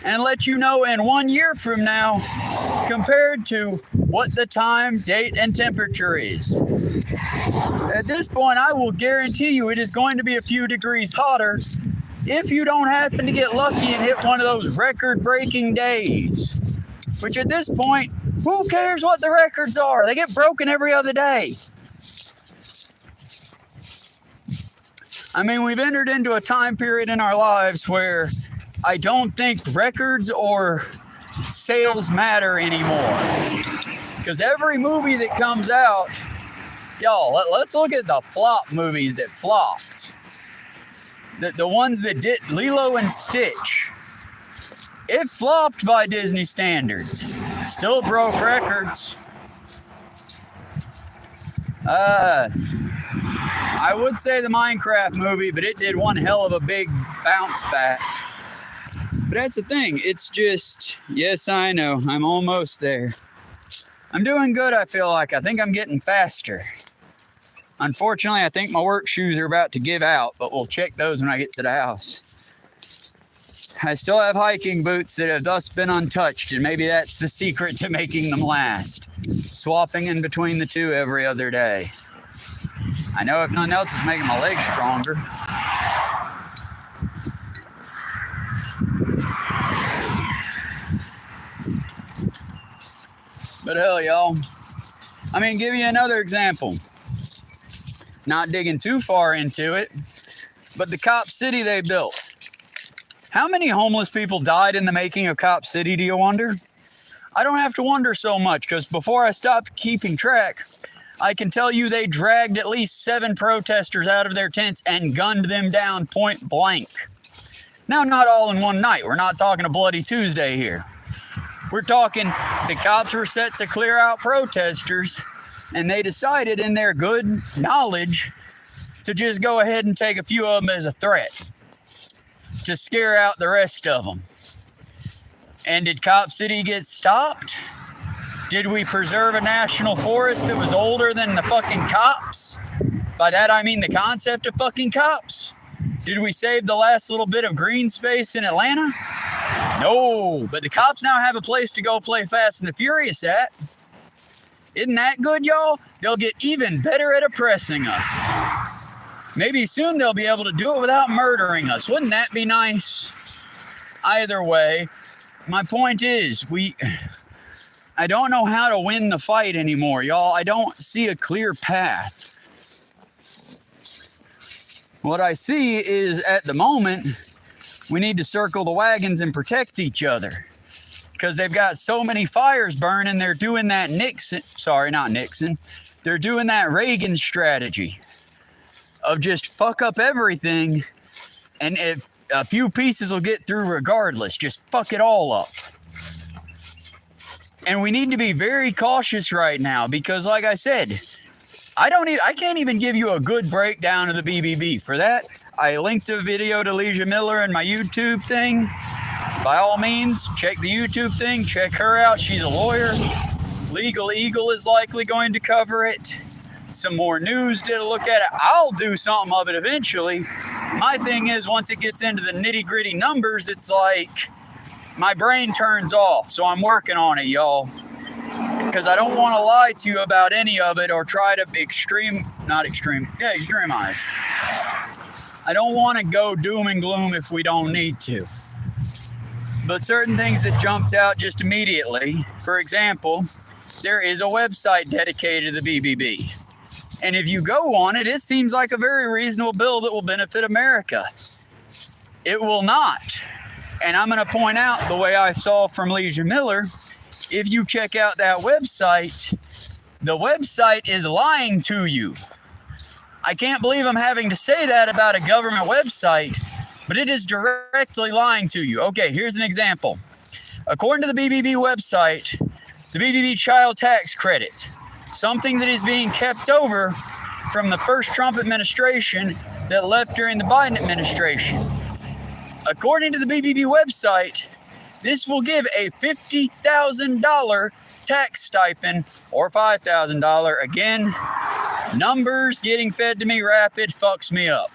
and let you know in 1 year from now compared to what the time, date, and temperature is. At this point, I will guarantee you it is going to be a few degrees hotter if you don't happen to get lucky and hit one of those record-breaking days. Which at this point, who cares what the records are? They get broken every other day. I mean, we've entered into a time period in our lives where I don't think records or sales matter anymore. Because every movie that comes out, y'all, let's look at the flop movies that flopped. The ones that did Lilo and Stitch. It flopped by Disney standards. Still broke records. I would say the Minecraft movie, but it did one hell of a big bounce back. But that's the thing. It's just, yes, I know. I'm almost there. I'm doing good, I feel like. I think I'm getting faster. Unfortunately, I think my work shoes are about to give out, but we'll check those when I get to the house. I still have hiking boots that have thus been untouched, and maybe that's the secret to making them last. Swapping in between the two every other day. I know if nothing else, it's making my legs stronger. But hell, y'all. I mean, give you another example. Not digging too far into it, but the Cop City they built. How many homeless people died in the making of Cop City, do you wonder? I don't have to wonder so much, because before I stopped keeping track, I can tell you they dragged at least 7 protesters out of their tents and gunned them down point blank. Now, not all in one night. We're not talking a Bloody Tuesday here. We're talking the cops were set to clear out protesters, and they decided in their good knowledge to just go ahead and take a few of them as a threat to scare out the rest of them. And did Cop City get stopped? Did we preserve a national forest that was older than the fucking cops? By that I mean the concept of fucking cops. Did we save the last little bit of green space in Atlanta? No, but the cops now have a place to go play Fast and the Furious at. Isn't that good, y'all? They'll get even better at oppressing us. Maybe soon they'll be able to do it without murdering us. Wouldn't that be nice? Either way, my point is, I don't know how to win the fight anymore, y'all. I don't see a clear path. What I see is, at the moment, we need to circle the wagons and protect each other. Because they've got so many fires burning, they're doing that they're doing that Reagan strategy of just fuck up everything, and if a few pieces will get through regardless, just fuck it all up. And we need to be very cautious right now, because like I said, I can't even give you a good breakdown of the BBB. For that, I linked a video to Leisha Miller in my YouTube thing. By all means, check the YouTube thing, check her out. She's a lawyer. Legal Eagle is likely going to cover it. Some more news did a look at it. I'll do something of it eventually. My thing is, once it gets into the nitty gritty numbers, it's like my brain turns off. So I'm working on it, y'all. Because I don't want to lie to you about any of it or try to extremize. I don't want to go doom and gloom if we don't need to. But certain things that jumped out just immediately, for example, there is a website dedicated to the BBB. And if you go on it, it seems like a very reasonable bill that will benefit America. It will not. And I'm going to point out the way I saw from Leisha Miller, if you check out that website, the website is lying to you. I can't believe I'm having to say that about a government website, but it is directly lying to you. Okay, here's an example. According to the BBB website, the BBB child tax credit, something that is being kept over from the first Trump administration that left during the Biden administration. According to the BBB website, this will give a $50,000 tax stipend or $5,000. Again, numbers getting fed to me rapid fucks me up.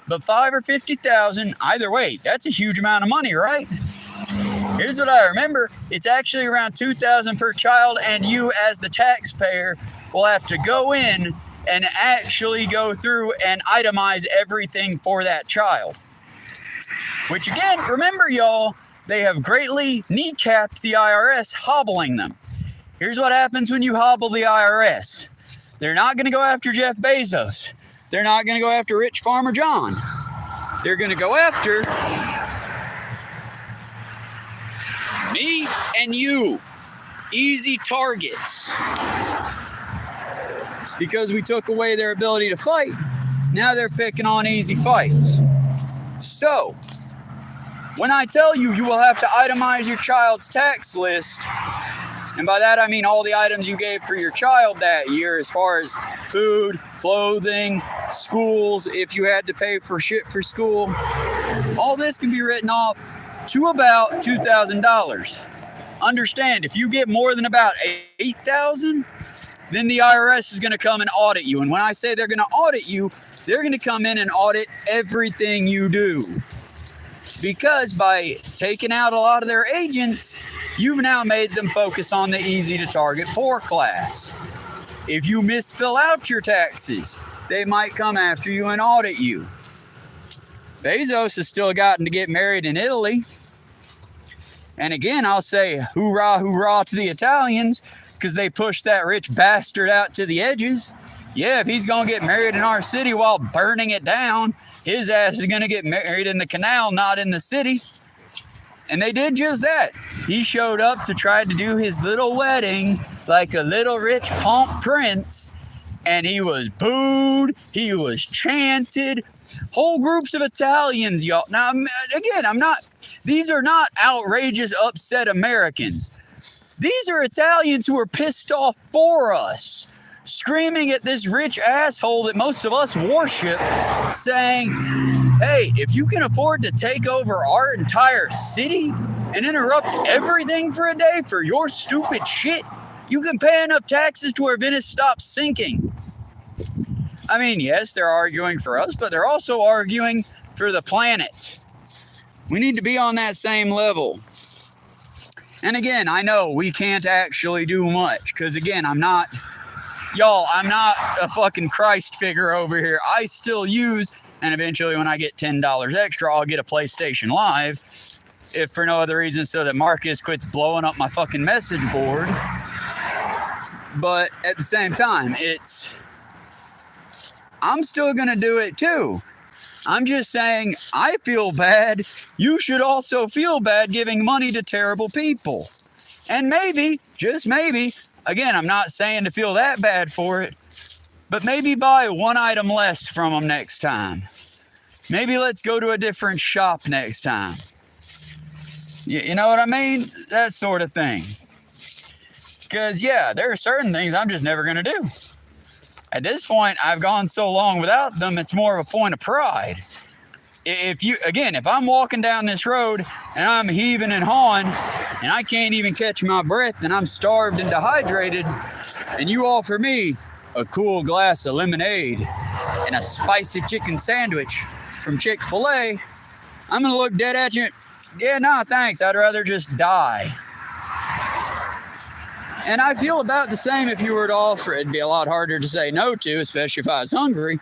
But 5 or 50,000, either way, that's a huge amount of money, right? Here's what I remember. It's actually around $2,000 per child, and you as the taxpayer will have to go in and actually go through and itemize everything for that child. Which again, remember y'all, they have greatly kneecapped the IRS, hobbling them. Here's what happens when you hobble the IRS. They're not going to go after Jeff Bezos. They're not going to go after Rich Farmer John. They're going to go after me and you. Easy targets. Because we took away their ability to fight, now they're picking on easy fights. So, when I tell you, you will have to itemize your child's tax list, and by that I mean all the items you gave for your child that year as far as food, clothing, schools, if you had to pay for shit for school, all this can be written off to about $2,000. Understand, if you get more than about $8,000, then the IRS is going to come and audit you. And when I say they're going to audit you, they're going to come in and audit everything you do. Because by taking out a lot of their agents, you've now made them focus on the easy to target poor class. If you misfill out your taxes, they might come after you and audit you. Bezos has still gotten to get married in Italy. And again, I'll say hoorah, hoorah to the Italians because they pushed that rich bastard out to the edges. Yeah, if he's going to get married in our city while burning it down, his ass is going to get married in the canal, not in the city. And they did just that. He showed up to try to do his little wedding like a little rich pomp prince. And he was booed. He was chanted. Whole groups of Italians, y'all. Now, again, these are not outrageous, upset Americans. These are Italians who are pissed off for us, screaming at this rich asshole that most of us worship, saying, hey, if you can afford to take over our entire city and interrupt everything for a day for your stupid shit, you can pay enough taxes to where Venice stops sinking. I mean, yes, they're arguing for us, but they're also arguing for the planet. We need to be on that same level. And again, I know we can't actually do much because, again, I'm not a fucking Christ figure over here. I still use, and eventually when I get $10 extra, I'll get a PlayStation Live, if for no other reason so that Marcus quits blowing up my fucking message board. But at the same time, I'm still going to do it too. I'm just saying, I feel bad. You should also feel bad giving money to terrible people. And maybe, just maybe, again, I'm not saying to feel that bad for it, but maybe buy one item less from them next time. Maybe let's go to a different shop next time. You know what I mean? That sort of thing. Because, yeah, there are certain things I'm just never going to do. At this point, I've gone so long without them, it's more of a point of pride. If I'm walking down this road and I'm heaving and hawing and I can't even catch my breath and I'm starved and dehydrated, and you offer me a cool glass of lemonade and a spicy chicken sandwich from Chick-fil-A, I'm going to look dead at you. Yeah, no, thanks. I'd rather just die. And I feel about the same if you were to offer. It'd be a lot harder to say no to, especially if I was hungry.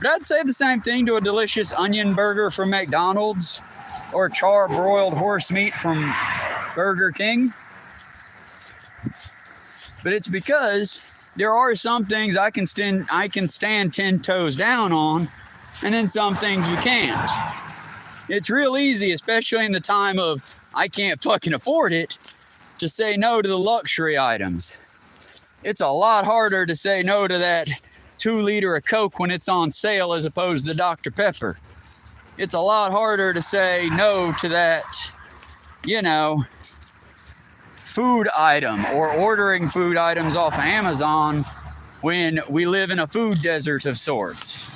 But I'd say the same thing to a delicious onion burger from McDonald's or char-broiled horse meat from Burger King. But it's because there are some things I can stand 10 toes down on, and then some things we can't. It's real easy, especially in the time of I can't fucking afford it, to say no to the luxury items. It's a lot harder to say no to that 2-liter of Coke when it's on sale as opposed to Dr. Pepper. It's a lot harder to say no to that, food item or ordering food items off of Amazon when we live in a food desert of sorts.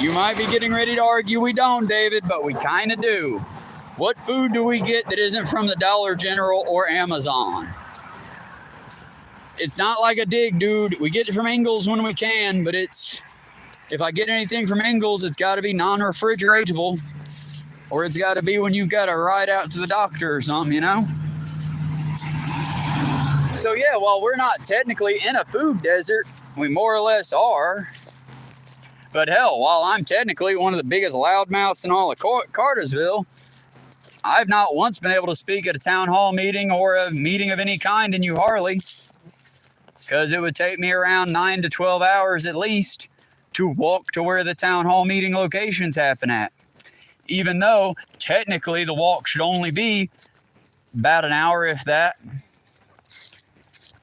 You might be getting ready to argue we don't, David, but we kind of do. What food do we get that isn't from the Dollar General or Amazon? It's not like a dig, dude. We get it from Ingles when we can, but if I get anything from Ingles, it's got to be non-refrigeratable, or it's got to be when you've got to ride out to the doctor or something, So yeah, while we're not technically in a food desert, we more or less are. But hell, while I'm technically one of the biggest loudmouths in all of Cartersville, I've not once been able to speak at a town hall meeting or a meeting of any kind in New Harley, because it would take me around 9 to 12 hours at least to walk to where the town hall meeting locations happen at. Even though technically the walk should only be about an hour, if that.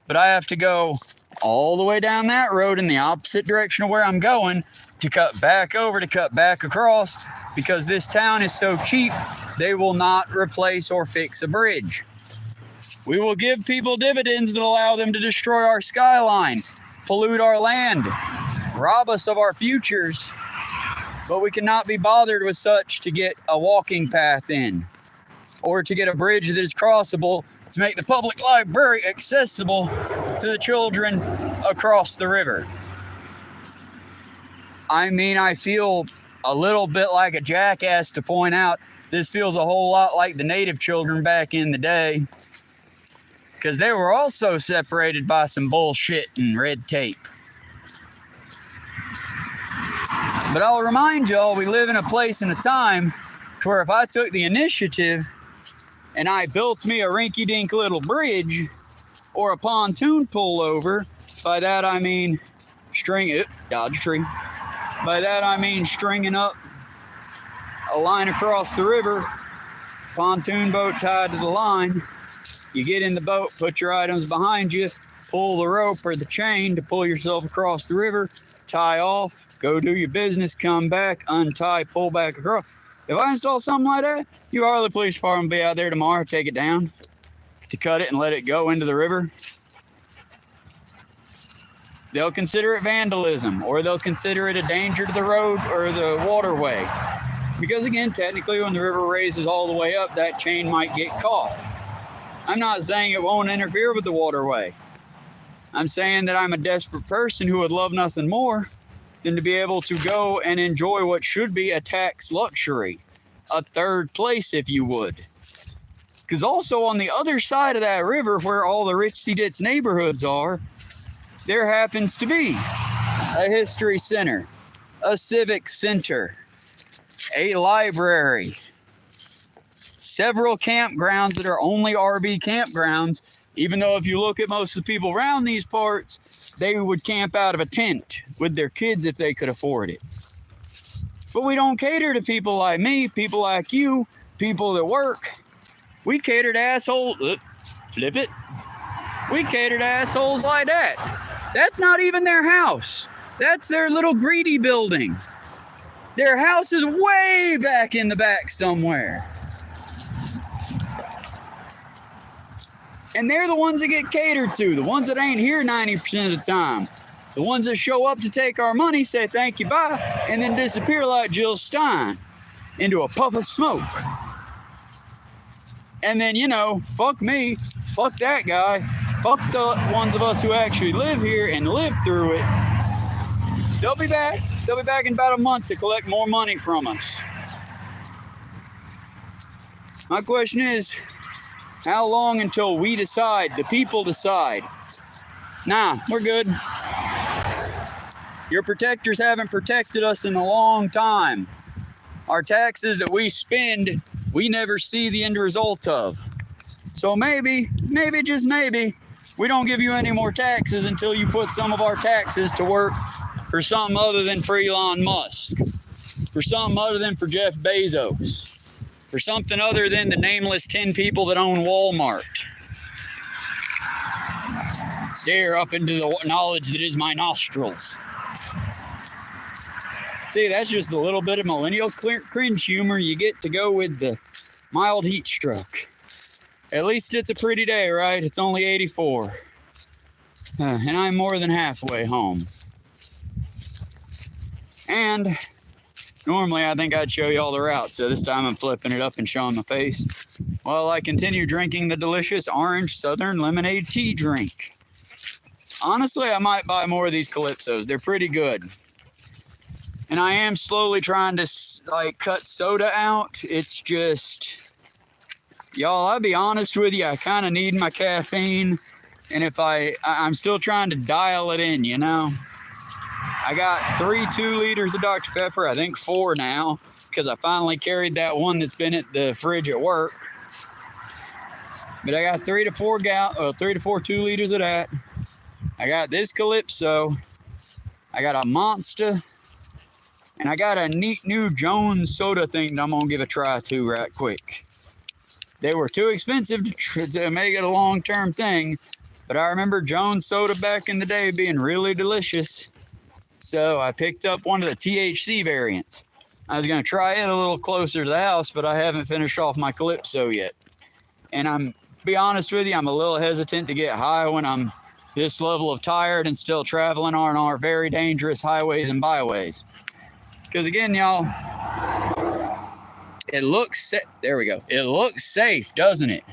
But I have to go all the way down that road in the opposite direction of where I'm going to cut back over, to cut back across, because this town is so cheap, they will not replace or fix a bridge. We will give people dividends that allow them to destroy our skyline, pollute our land, rob us of our futures, but we cannot be bothered with such to get a walking path in, or to get a bridge that is crossable to make the public library accessible to the children across the river. I mean, I feel a little bit like a jackass to point out this feels a whole lot like the native children back in the day, because they were also separated by some bullshit and red tape. But I'll remind y'all, we live in a place and a time to where if I took the initiative and I built me a rinky-dink little bridge or a pontoon pullover. By that I mean dodge a tree. By that I mean stringing up a line across the river, pontoon boat tied to the line. You get in the boat, put your items behind you, pull the rope or the chain to pull yourself across the river, tie off, go do your business, come back, untie, pull back across. If I install something like that, you Harley Police Department will be out there tomorrow, take it down, to cut it and let it go into the river. They'll consider it vandalism, or they'll consider it a danger to the road or the waterway. Because again, technically when the river raises all the way up, that chain might get caught. I'm not saying it won't interfere with the waterway. I'm saying that I'm a desperate person who would love nothing more than to be able to go and enjoy what should be a tax luxury. A third place, if you would. Because also on the other side of that river, where all the Ritzy-Ditz neighborhoods are, there happens to be a history center, a civic center, a library, several campgrounds that are only RV campgrounds, even though if you look at most of the people around these parts, they would camp out of a tent with their kids if they could afford it. But we don't cater to people like me, people like you, people that work. We cater to assholes. Flip it. We cater to assholes like that. That's not even their house. That's their little greedy building. Their house is way back in the back somewhere. And they're the ones that get catered to, the ones that ain't here 90% of the time. The ones that show up to take our money, say thank you, bye, and then disappear like Jill Stein into a puff of smoke. And then, fuck me, fuck that guy, fuck the ones of us who actually live here and live through it. They'll be back. They'll be back in about a month to collect more money from us. My question is, how long until we decide, the people decide? Nah, we're good. Your protectors haven't protected us in a long time. Our taxes that we spend, we never see the end result of. So maybe, just maybe, we don't give you any more taxes until you put some of our taxes to work for something other than for Elon Musk, for something other than for Jeff Bezos, for something other than the nameless 10 people that own Walmart. Stare up into the knowledge that is my nostrils. See, that's just a little bit of millennial cringe humor you get to go with the mild heat stroke. At least it's a pretty day, right? It's only 84. And I'm more than halfway home. And normally I think I'd show you all the route, so this time I'm flipping it up and showing my face while I continue drinking the delicious orange southern lemonade tea drink. Honestly, I might buy more of these Calypsos. They're pretty good. And I am slowly trying to cut soda out. It's just, y'all, I'll be honest with you, I kind of need my caffeine. And if I'm still trying to dial it in, I got 3 2-liters of Dr. Pepper, I think 4 now, because I finally carried that one that's been at the fridge at work. But I got 3 to 4 2-liters of that. I got this Calypso. I got a Monster. And I got a neat new Jones soda thing that I'm going to give a try to right quick. They were too expensive to make it a long-term thing. But I remember Jones soda back in the day being really delicious. So I picked up one of the THC variants. I was going to try it a little closer to the house, but I haven't finished off my Calypso yet. And be honest with you, I'm a little hesitant to get high when I'm this level of tired and still traveling on our very dangerous highways and byways. Because again, y'all, it looks safe, doesn't it?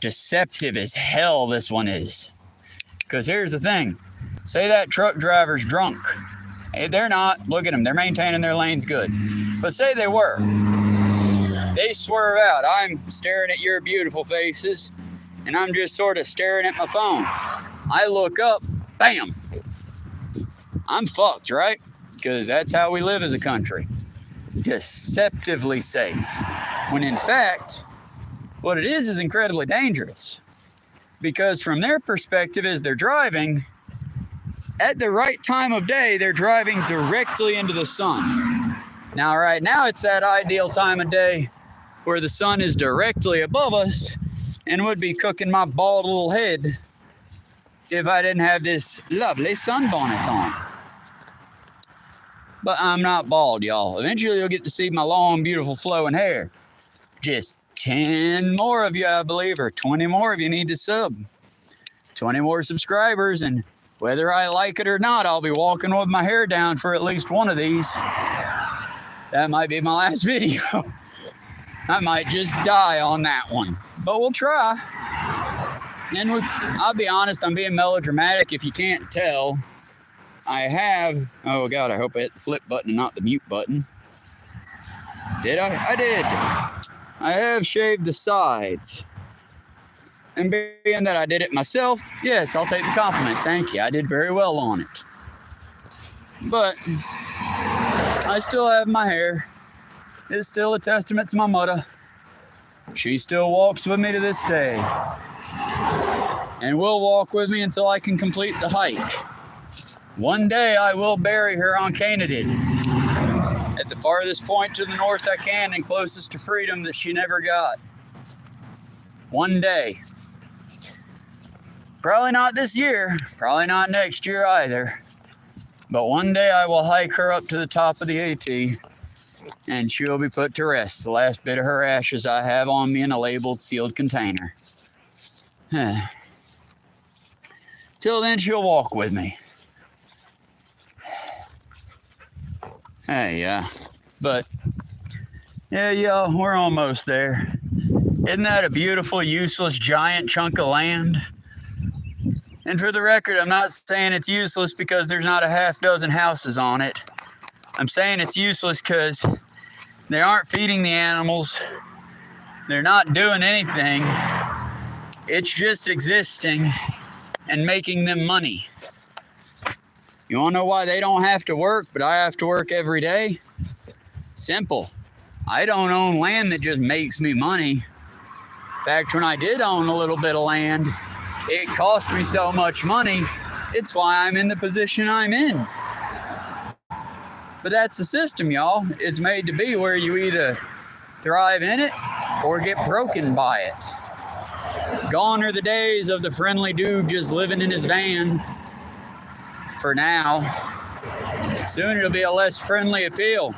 Deceptive as hell this one is. Because here's the thing. Say that truck driver's drunk. Hey, they're not. Look at them. They're maintaining their lanes good. But say they were. They swerve out. I'm staring at your beautiful faces. And I'm just sort of staring at my phone. I look up. Bam. I'm fucked, right? Because that's how we live as a country. Deceptively safe. When in fact, What it is incredibly dangerous, because from their perspective as they're driving, at the right time of day, they're driving directly into the sun. Now, right now, it's that ideal time of day where the sun is directly above us and would be cooking my bald little head if I didn't have this lovely sunbonnet on. But I'm not bald, y'all. Eventually, you'll get to see my long, beautiful, flowing hair. Just 10 more of you, I believe, or 20 more of you need to sub. 20 more subscribers, and whether I like it or not, I'll be walking with my hair down for at least one of these. That might be my last video. I might just die on that one, but we'll try. And I'll be honest, I'm being melodramatic if you can't tell. I have, oh God, I hope I hit the flip button and not the mute button. Did I? I did. I have shaved the sides. And being that I did it myself, yes, I'll take the compliment. Thank you. I did very well on it. But I still have my hair. It's still a testament to my mother. She still walks with me to this day. And will walk with me until I can complete the hike. One day I will bury her on Canaan at the farthest point to the north I can and closest to freedom that she never got. One day. Probably not this year, probably not next year either. But one day I will hike her up to the top of the AT and she'll be put to rest. The last bit of her ashes I have on me in a labeled sealed container. Till then, she'll walk with me. Hey, but yeah, y'all, we're almost there. Isn't that a beautiful, useless, giant chunk of land? And for the record, I'm not saying it's useless because there's not a half dozen houses on it. I'm saying it's useless because they aren't feeding the animals. They're not doing anything. It's just existing and making them money. You want to know why they don't have to work, but I have to work every day? Simple. I don't own land that just makes me money. In fact, when I did own a little bit of land, it cost me so much money. It's why I'm in the position I'm in. But that's the system, y'all. It's made to be where you either thrive in it or get broken by it. Gone are the days of the friendly dude just living in his van. For now. Soon it'll be a less friendly appeal.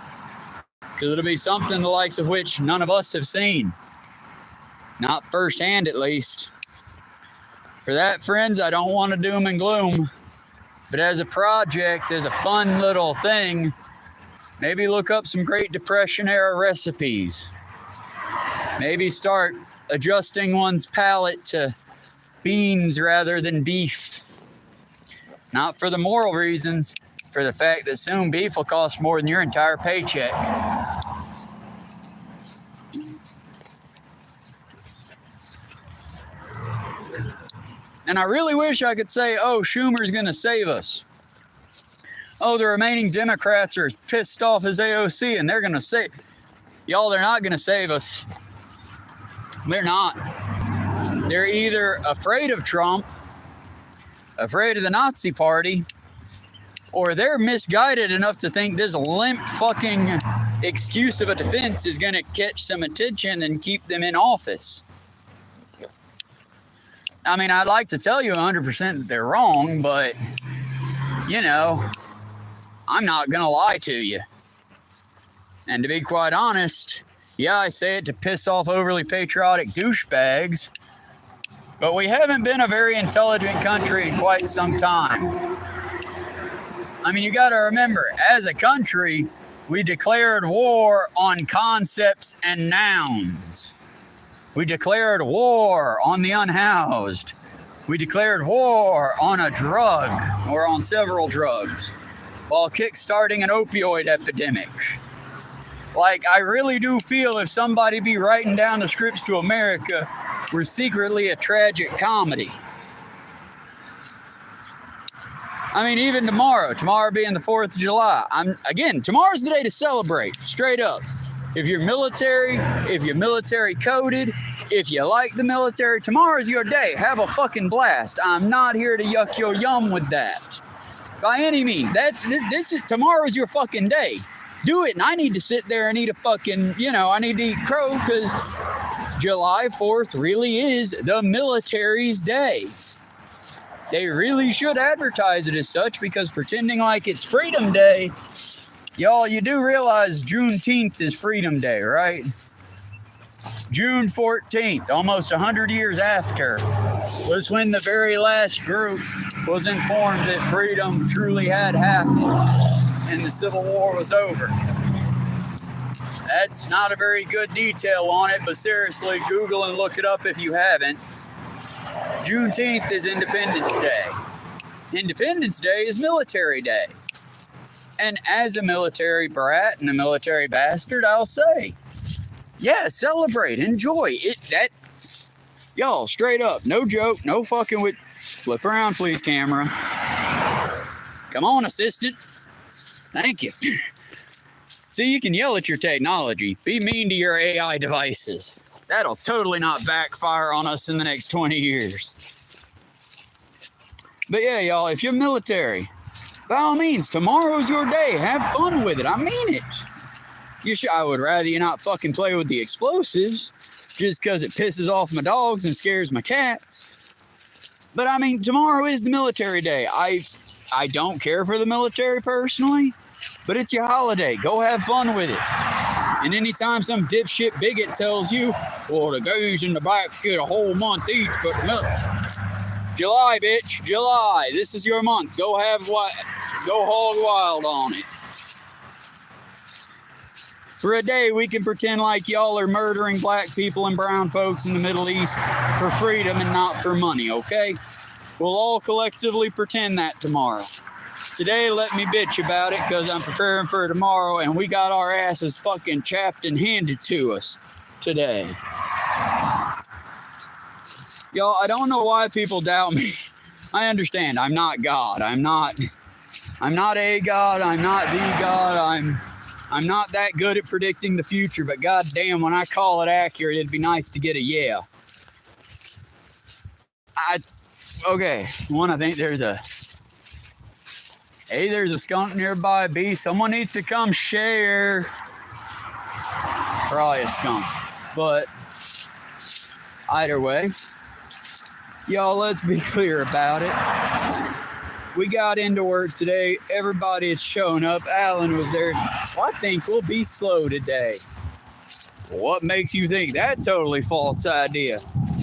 Because it'll be something the likes of which none of us have seen. Not firsthand, at least. For that, friends, I don't want to doom and gloom. But as a project, as a fun little thing, maybe look up some Great Depression era recipes. Maybe start adjusting one's palate to beans rather than beef. Not for the moral reasons, for the fact that soon beef will cost more than your entire paycheck. And I really wish I could say, oh, Schumer's going to save us. Oh, the remaining Democrats are pissed off as AOC and they're going to save. Y'all, they're not going to save us. They're not. They're either afraid of Trump, afraid of the Nazi Party, or they're misguided enough to think this limp fucking excuse of a defense is going to catch some attention and keep them in office. I mean, I'd like to tell you 100% that they're wrong, but, you know, I'm not going to lie to you. And to be quite honest, yeah, I say it to piss off overly patriotic douchebags, but we haven't been a very intelligent country in quite some time. I mean, you got to remember, as a country, we declared war on concepts and nouns. We declared war on the unhoused. We declared war on a drug or on several drugs while kickstarting an opioid epidemic. Like, I really do feel if somebody be writing down the scripts to America, we're secretly a tragic comedy. I mean, even tomorrow being the 4th of July, tomorrow's the day to celebrate, straight up. If you're military, if you're military coded, If you like the military, tomorrow's your day. Have a fucking blast. I'm not here to yuck your yum with that. By any means. Tomorrow's your fucking day. Do it. And I need to sit there and eat a fucking, I need to eat crow because July 4th really is the military's day. They really should advertise it as such because pretending like it's Freedom Day, y'all, you do realize Juneteenth is Freedom Day, right? June 14th, almost 100 years after, was when the very last group was informed that freedom truly had happened and the Civil War was over. That's not a very good detail on it, but seriously, Google and look it up if you haven't. Juneteenth is Independence Day. Independence Day is Military Day. And as a military brat and a military bastard, I'll say, yeah, celebrate, enjoy it. Y'all, straight up, no joke, no fucking with. Flip around, please, camera. Come on, assistant. Thank you. See, you can yell at your technology. Be mean to your AI devices. That'll totally not backfire on us in the next 20 years. But yeah, y'all, if you're military, by all means, tomorrow's your day. Have fun with it. I mean it. I would rather you not fucking play with the explosives just because it pisses off my dogs and scares my cats. But I mean, tomorrow is the military day. I don't care for the military personally, but it's your holiday. Go have fun with it. And anytime some dipshit bigot tells you, well, the guys in the back get a whole month each, but July, bitch, July. This is your month. Go hog wild on it. For a day, we can pretend like y'all are murdering black people and brown folks in the Middle East for freedom and not for money, okay? We'll all collectively pretend that tomorrow. Today, let me bitch about it because I'm preparing for tomorrow and we got our asses fucking chapped and handed to us today. Y'all, I don't know why people doubt me. I understand. I'm not God. I'm not a God. I'm not the God. I'm not that good at predicting the future, but goddamn, when I call it accurate, it'd be nice to get a yeah. Okay, one, I think there's a A, there's a skunk nearby. B, someone needs to come share. Probably a skunk, but either way, y'all, let's be clear about it. We got into work today. Everybody is showing up. Alan was there. Well, I think we'll be slow today. What makes you think that totally false idea?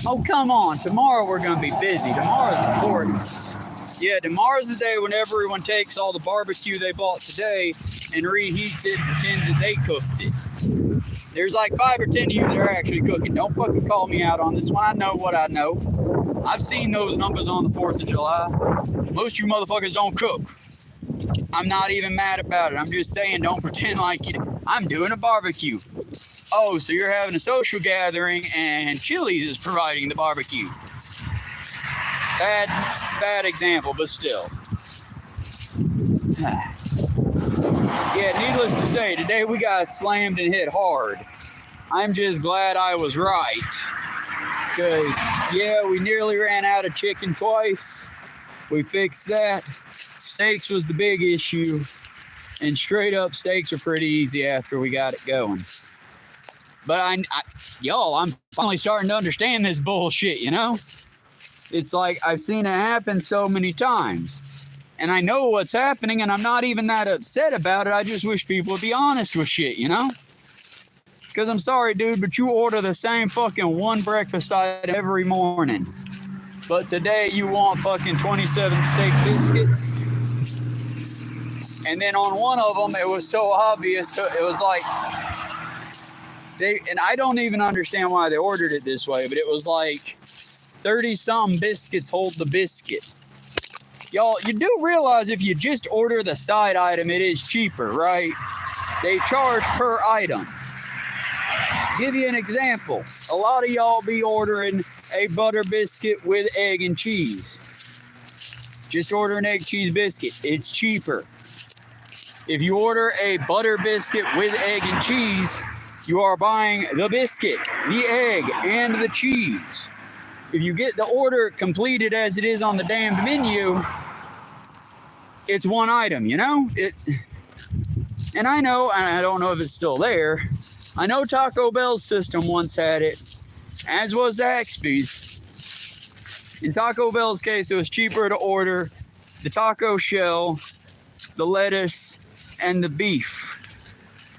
Oh, come on. Tomorrow we're going to be busy. Tomorrow's important. Yeah, tomorrow's the day when everyone takes all the barbecue they bought today and reheats it and pretends that they cooked it. There's like 5 or 10 of you that are actually cooking. Don't fucking call me out on this one. I know what I know. I've seen those numbers on the 4th of July. Most of you motherfuckers don't cook. I'm not even mad about it. I'm just saying, don't pretend like I'm doing a barbecue. Oh, so you're having a social gathering and Chili's is providing the barbecue. Bad example, but still. Yeah, needless to say, today we got slammed and hit hard. I'm just glad I was right. Because, yeah, we nearly ran out of chicken twice. We fixed that. Steaks was the big issue. And straight up, steaks are pretty easy after we got it going. But y'all, I'm finally starting to understand this bullshit, you know? It's like I've seen it happen so many times. And I know what's happening, and I'm not even that upset about it. I just wish people would be honest with shit, you know? Because I'm sorry, dude, but you order the same fucking one breakfast item every morning. But today you want fucking 27 steak biscuits. And then on one of them, it was so obvious. It was like, and I don't even understand why they ordered it this way, but it was like 30-something biscuits hold the biscuit. Y'all, you do realize if you just order the side item, it is cheaper, right? They charge per item. Give you an example. A lot of y'all be ordering a butter biscuit with egg and cheese. Just order an egg cheese biscuit. It's cheaper. If you order a butter biscuit with egg and cheese, You are buying the biscuit, the egg, and the cheese. If you get the order completed as it is on the damned menu, it's one item, you know? And I know, and I don't know if it's still there, I know Taco Bell's system once had it, as was Zaxby's. In Taco Bell's case, it was cheaper to order the taco shell, the lettuce, and the beef.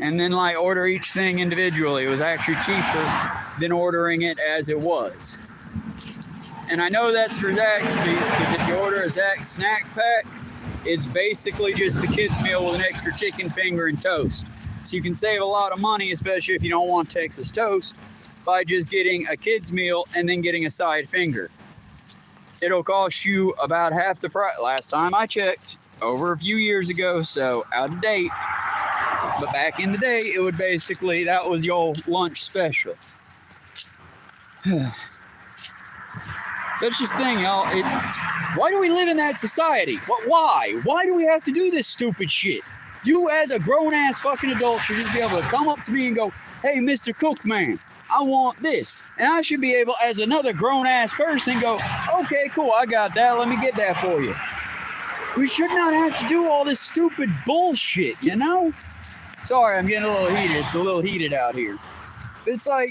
And then like order each thing individually. It was actually cheaper than ordering it as it was. And I know that's for Zaxby's, because if you order a Zax snack pack, it's basically just the kids' meal with an extra chicken finger and toast. So you can save a lot of money, especially if you don't want Texas toast, by just getting a kids' meal and then getting a side finger. It'll cost you about half the price. Last time I checked, over a few years ago, so out of date. But back in the day, it would basically, that was your lunch special. That's just the thing, y'all. Why do we live in that society? Why? Why do we have to do this stupid shit? You as a grown-ass fucking adult should just be able to come up to me and go, hey, Mr. Cookman, I want this. And I should be able, as another grown-ass person, go, okay, cool, I got that. Let me get that for you. We should not have to do all this stupid bullshit, you know? Sorry, I'm getting a little heated. It's a little heated out here. It's like...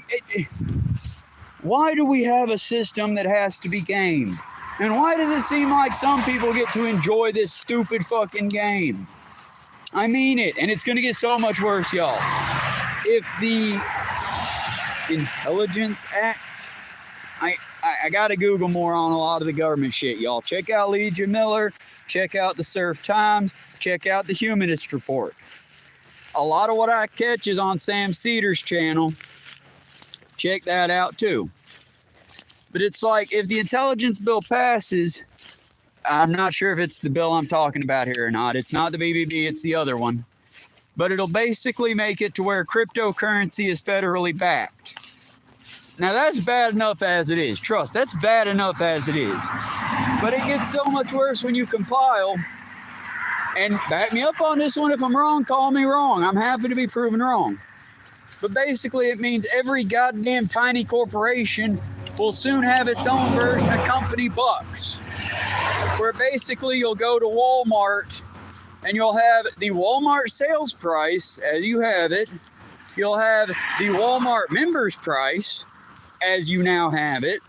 why do we have a system that has to be gamed? And why does it seem like some people get to enjoy this stupid fucking game? I mean it, and it's going to get so much worse, y'all. If the Intelligence Act, I got to Google more on a lot of the government shit, y'all. Check out Legion Miller, check out the Surf Times, check out the Humanist Report. A lot of what I catch is on Sam Cedar's channel. Check that out too. But it's like, if the intelligence bill passes, I'm not sure if it's the bill I'm talking about here or not. It's not the BBB, it's the other one. But it'll basically make it to where cryptocurrency is federally backed. Now that's bad enough as it is. Trust, that's bad enough as it is. But it gets so much worse when you compile, and back me up on this one if I'm wrong, call me wrong. I'm happy to be proven wrong. But basically it means every goddamn tiny corporation will soon have its own version of company bucks. Where basically you'll go to Walmart and you'll have the Walmart sales price as you have it. You'll have the Walmart members price as you now have it.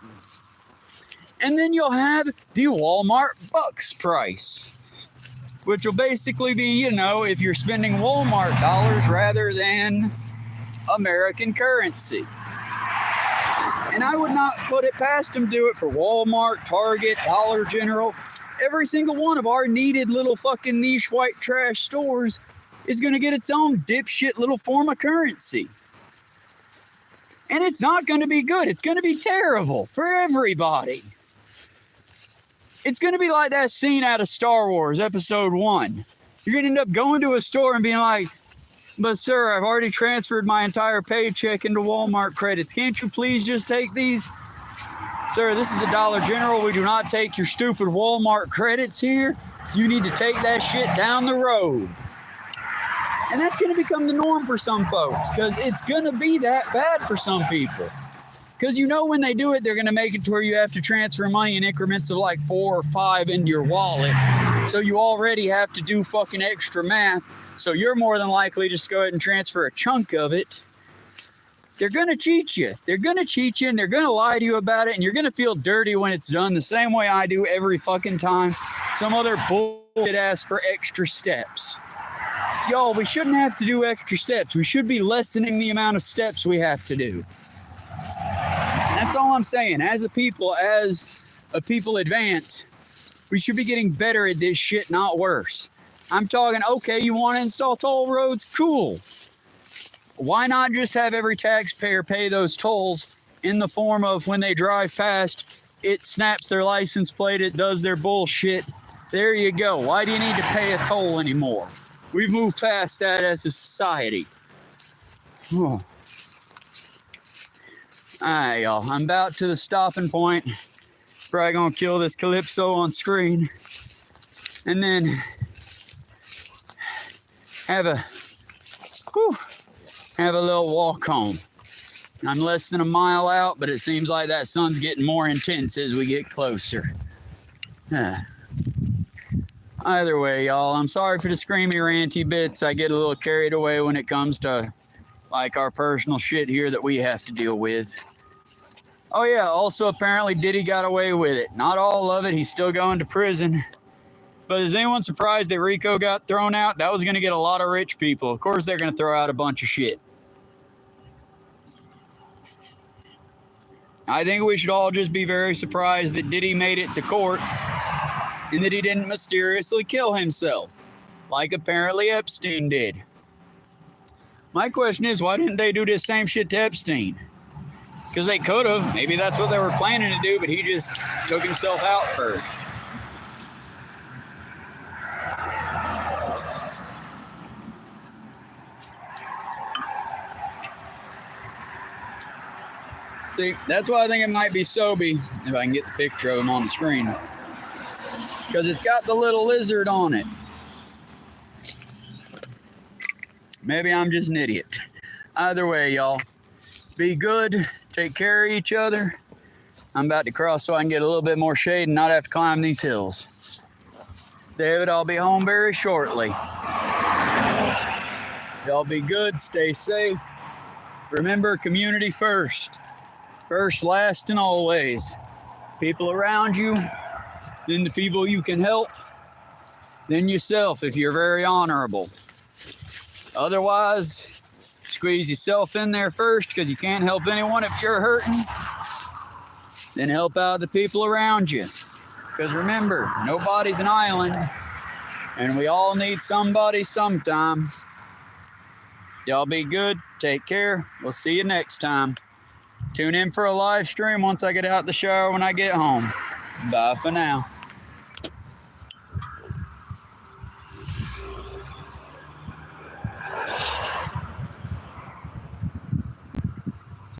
And then you'll have the Walmart bucks price. Which will basically be, you know, if you're spending Walmart dollars rather than American currency. And I would not put it past them to do it for Walmart, Target, Dollar General. Every single one of our needed little fucking niche white trash stores is going to get its own dipshit little form of currency. And it's not going to be good. It's going to be terrible for everybody. It's going to be like that scene out of Star Wars Episode 1. You're going to end up going to a store and being like, but sir, I've already transferred my entire paycheck into Walmart credits. Can't you please just take these? Sir, this is a Dollar General. We do not take your stupid Walmart credits here. You need to take that shit down the road. And that's going to become the norm for some folks, because it's going to be that bad for some people. Because you know when they do it, they're going to make it to where you have to transfer money in increments of like 4 or 5 into your wallet. So you already have to do fucking extra math. So you're more than likely just go ahead and transfer a chunk of it. They're going to cheat you. They're going to cheat you and they're going to lie to you about it. And you're going to feel dirty when it's done the same way I do every fucking time some other bullshit asks for extra steps. Y'all, we shouldn't have to do extra steps. We should be lessening the amount of steps we have to do. That's all I'm saying. As a people advance, we should be getting better at this shit, not worse. I'm talking, okay, you want to install toll roads? Cool. Why not just have every taxpayer pay those tolls in the form of when they drive past, it snaps their license plate, it does their bullshit. There you go. Why do you need to pay a toll anymore? We've moved past that as a society. Oh. Alright, y'all. I'm about to the stopping point. Probably gonna kill this Calypso on screen. And then have have a little walk home. I'm less than a mile out, but it seems like that sun's getting more intense as we get closer. Either way, y'all, I'm sorry for the screamy, ranty bits. I get a little carried away when it comes to like our personal shit here that we have to deal with. Oh yeah, also apparently Diddy got away with it. Not all of it, he's still going to prison. But is anyone surprised that Rico got thrown out? That was going to get a lot of rich people. Of course they're going to throw out a bunch of shit. I think we should all just be very surprised that Diddy made it to court and that he didn't mysteriously kill himself, like apparently Epstein did. My question is, why didn't they do this same shit to Epstein? Because they could have. Maybe that's what they were planning to do, but he just took himself out first. See, that's why I think it might be Sobe, if I can get the picture of him on the screen. Because it's got the little lizard on it. Maybe I'm just an idiot. Either way, y'all, be good. Take care of each other. I'm about to cross so I can get a little bit more shade and not have to climb these hills. David, I'll be home very shortly. Y'all be good. Stay safe. Remember, community first. First, last, and always. People around you, then the people you can help, then yourself if you're very honorable. Otherwise, squeeze yourself in there first because you can't help anyone if you're hurting. Then help out the people around you. Because remember, nobody's an island, and we all need somebody sometime. Y'all be good. Take care. We'll see you next time. Tune in for a live stream once I get out the shower when I get home. Bye for now.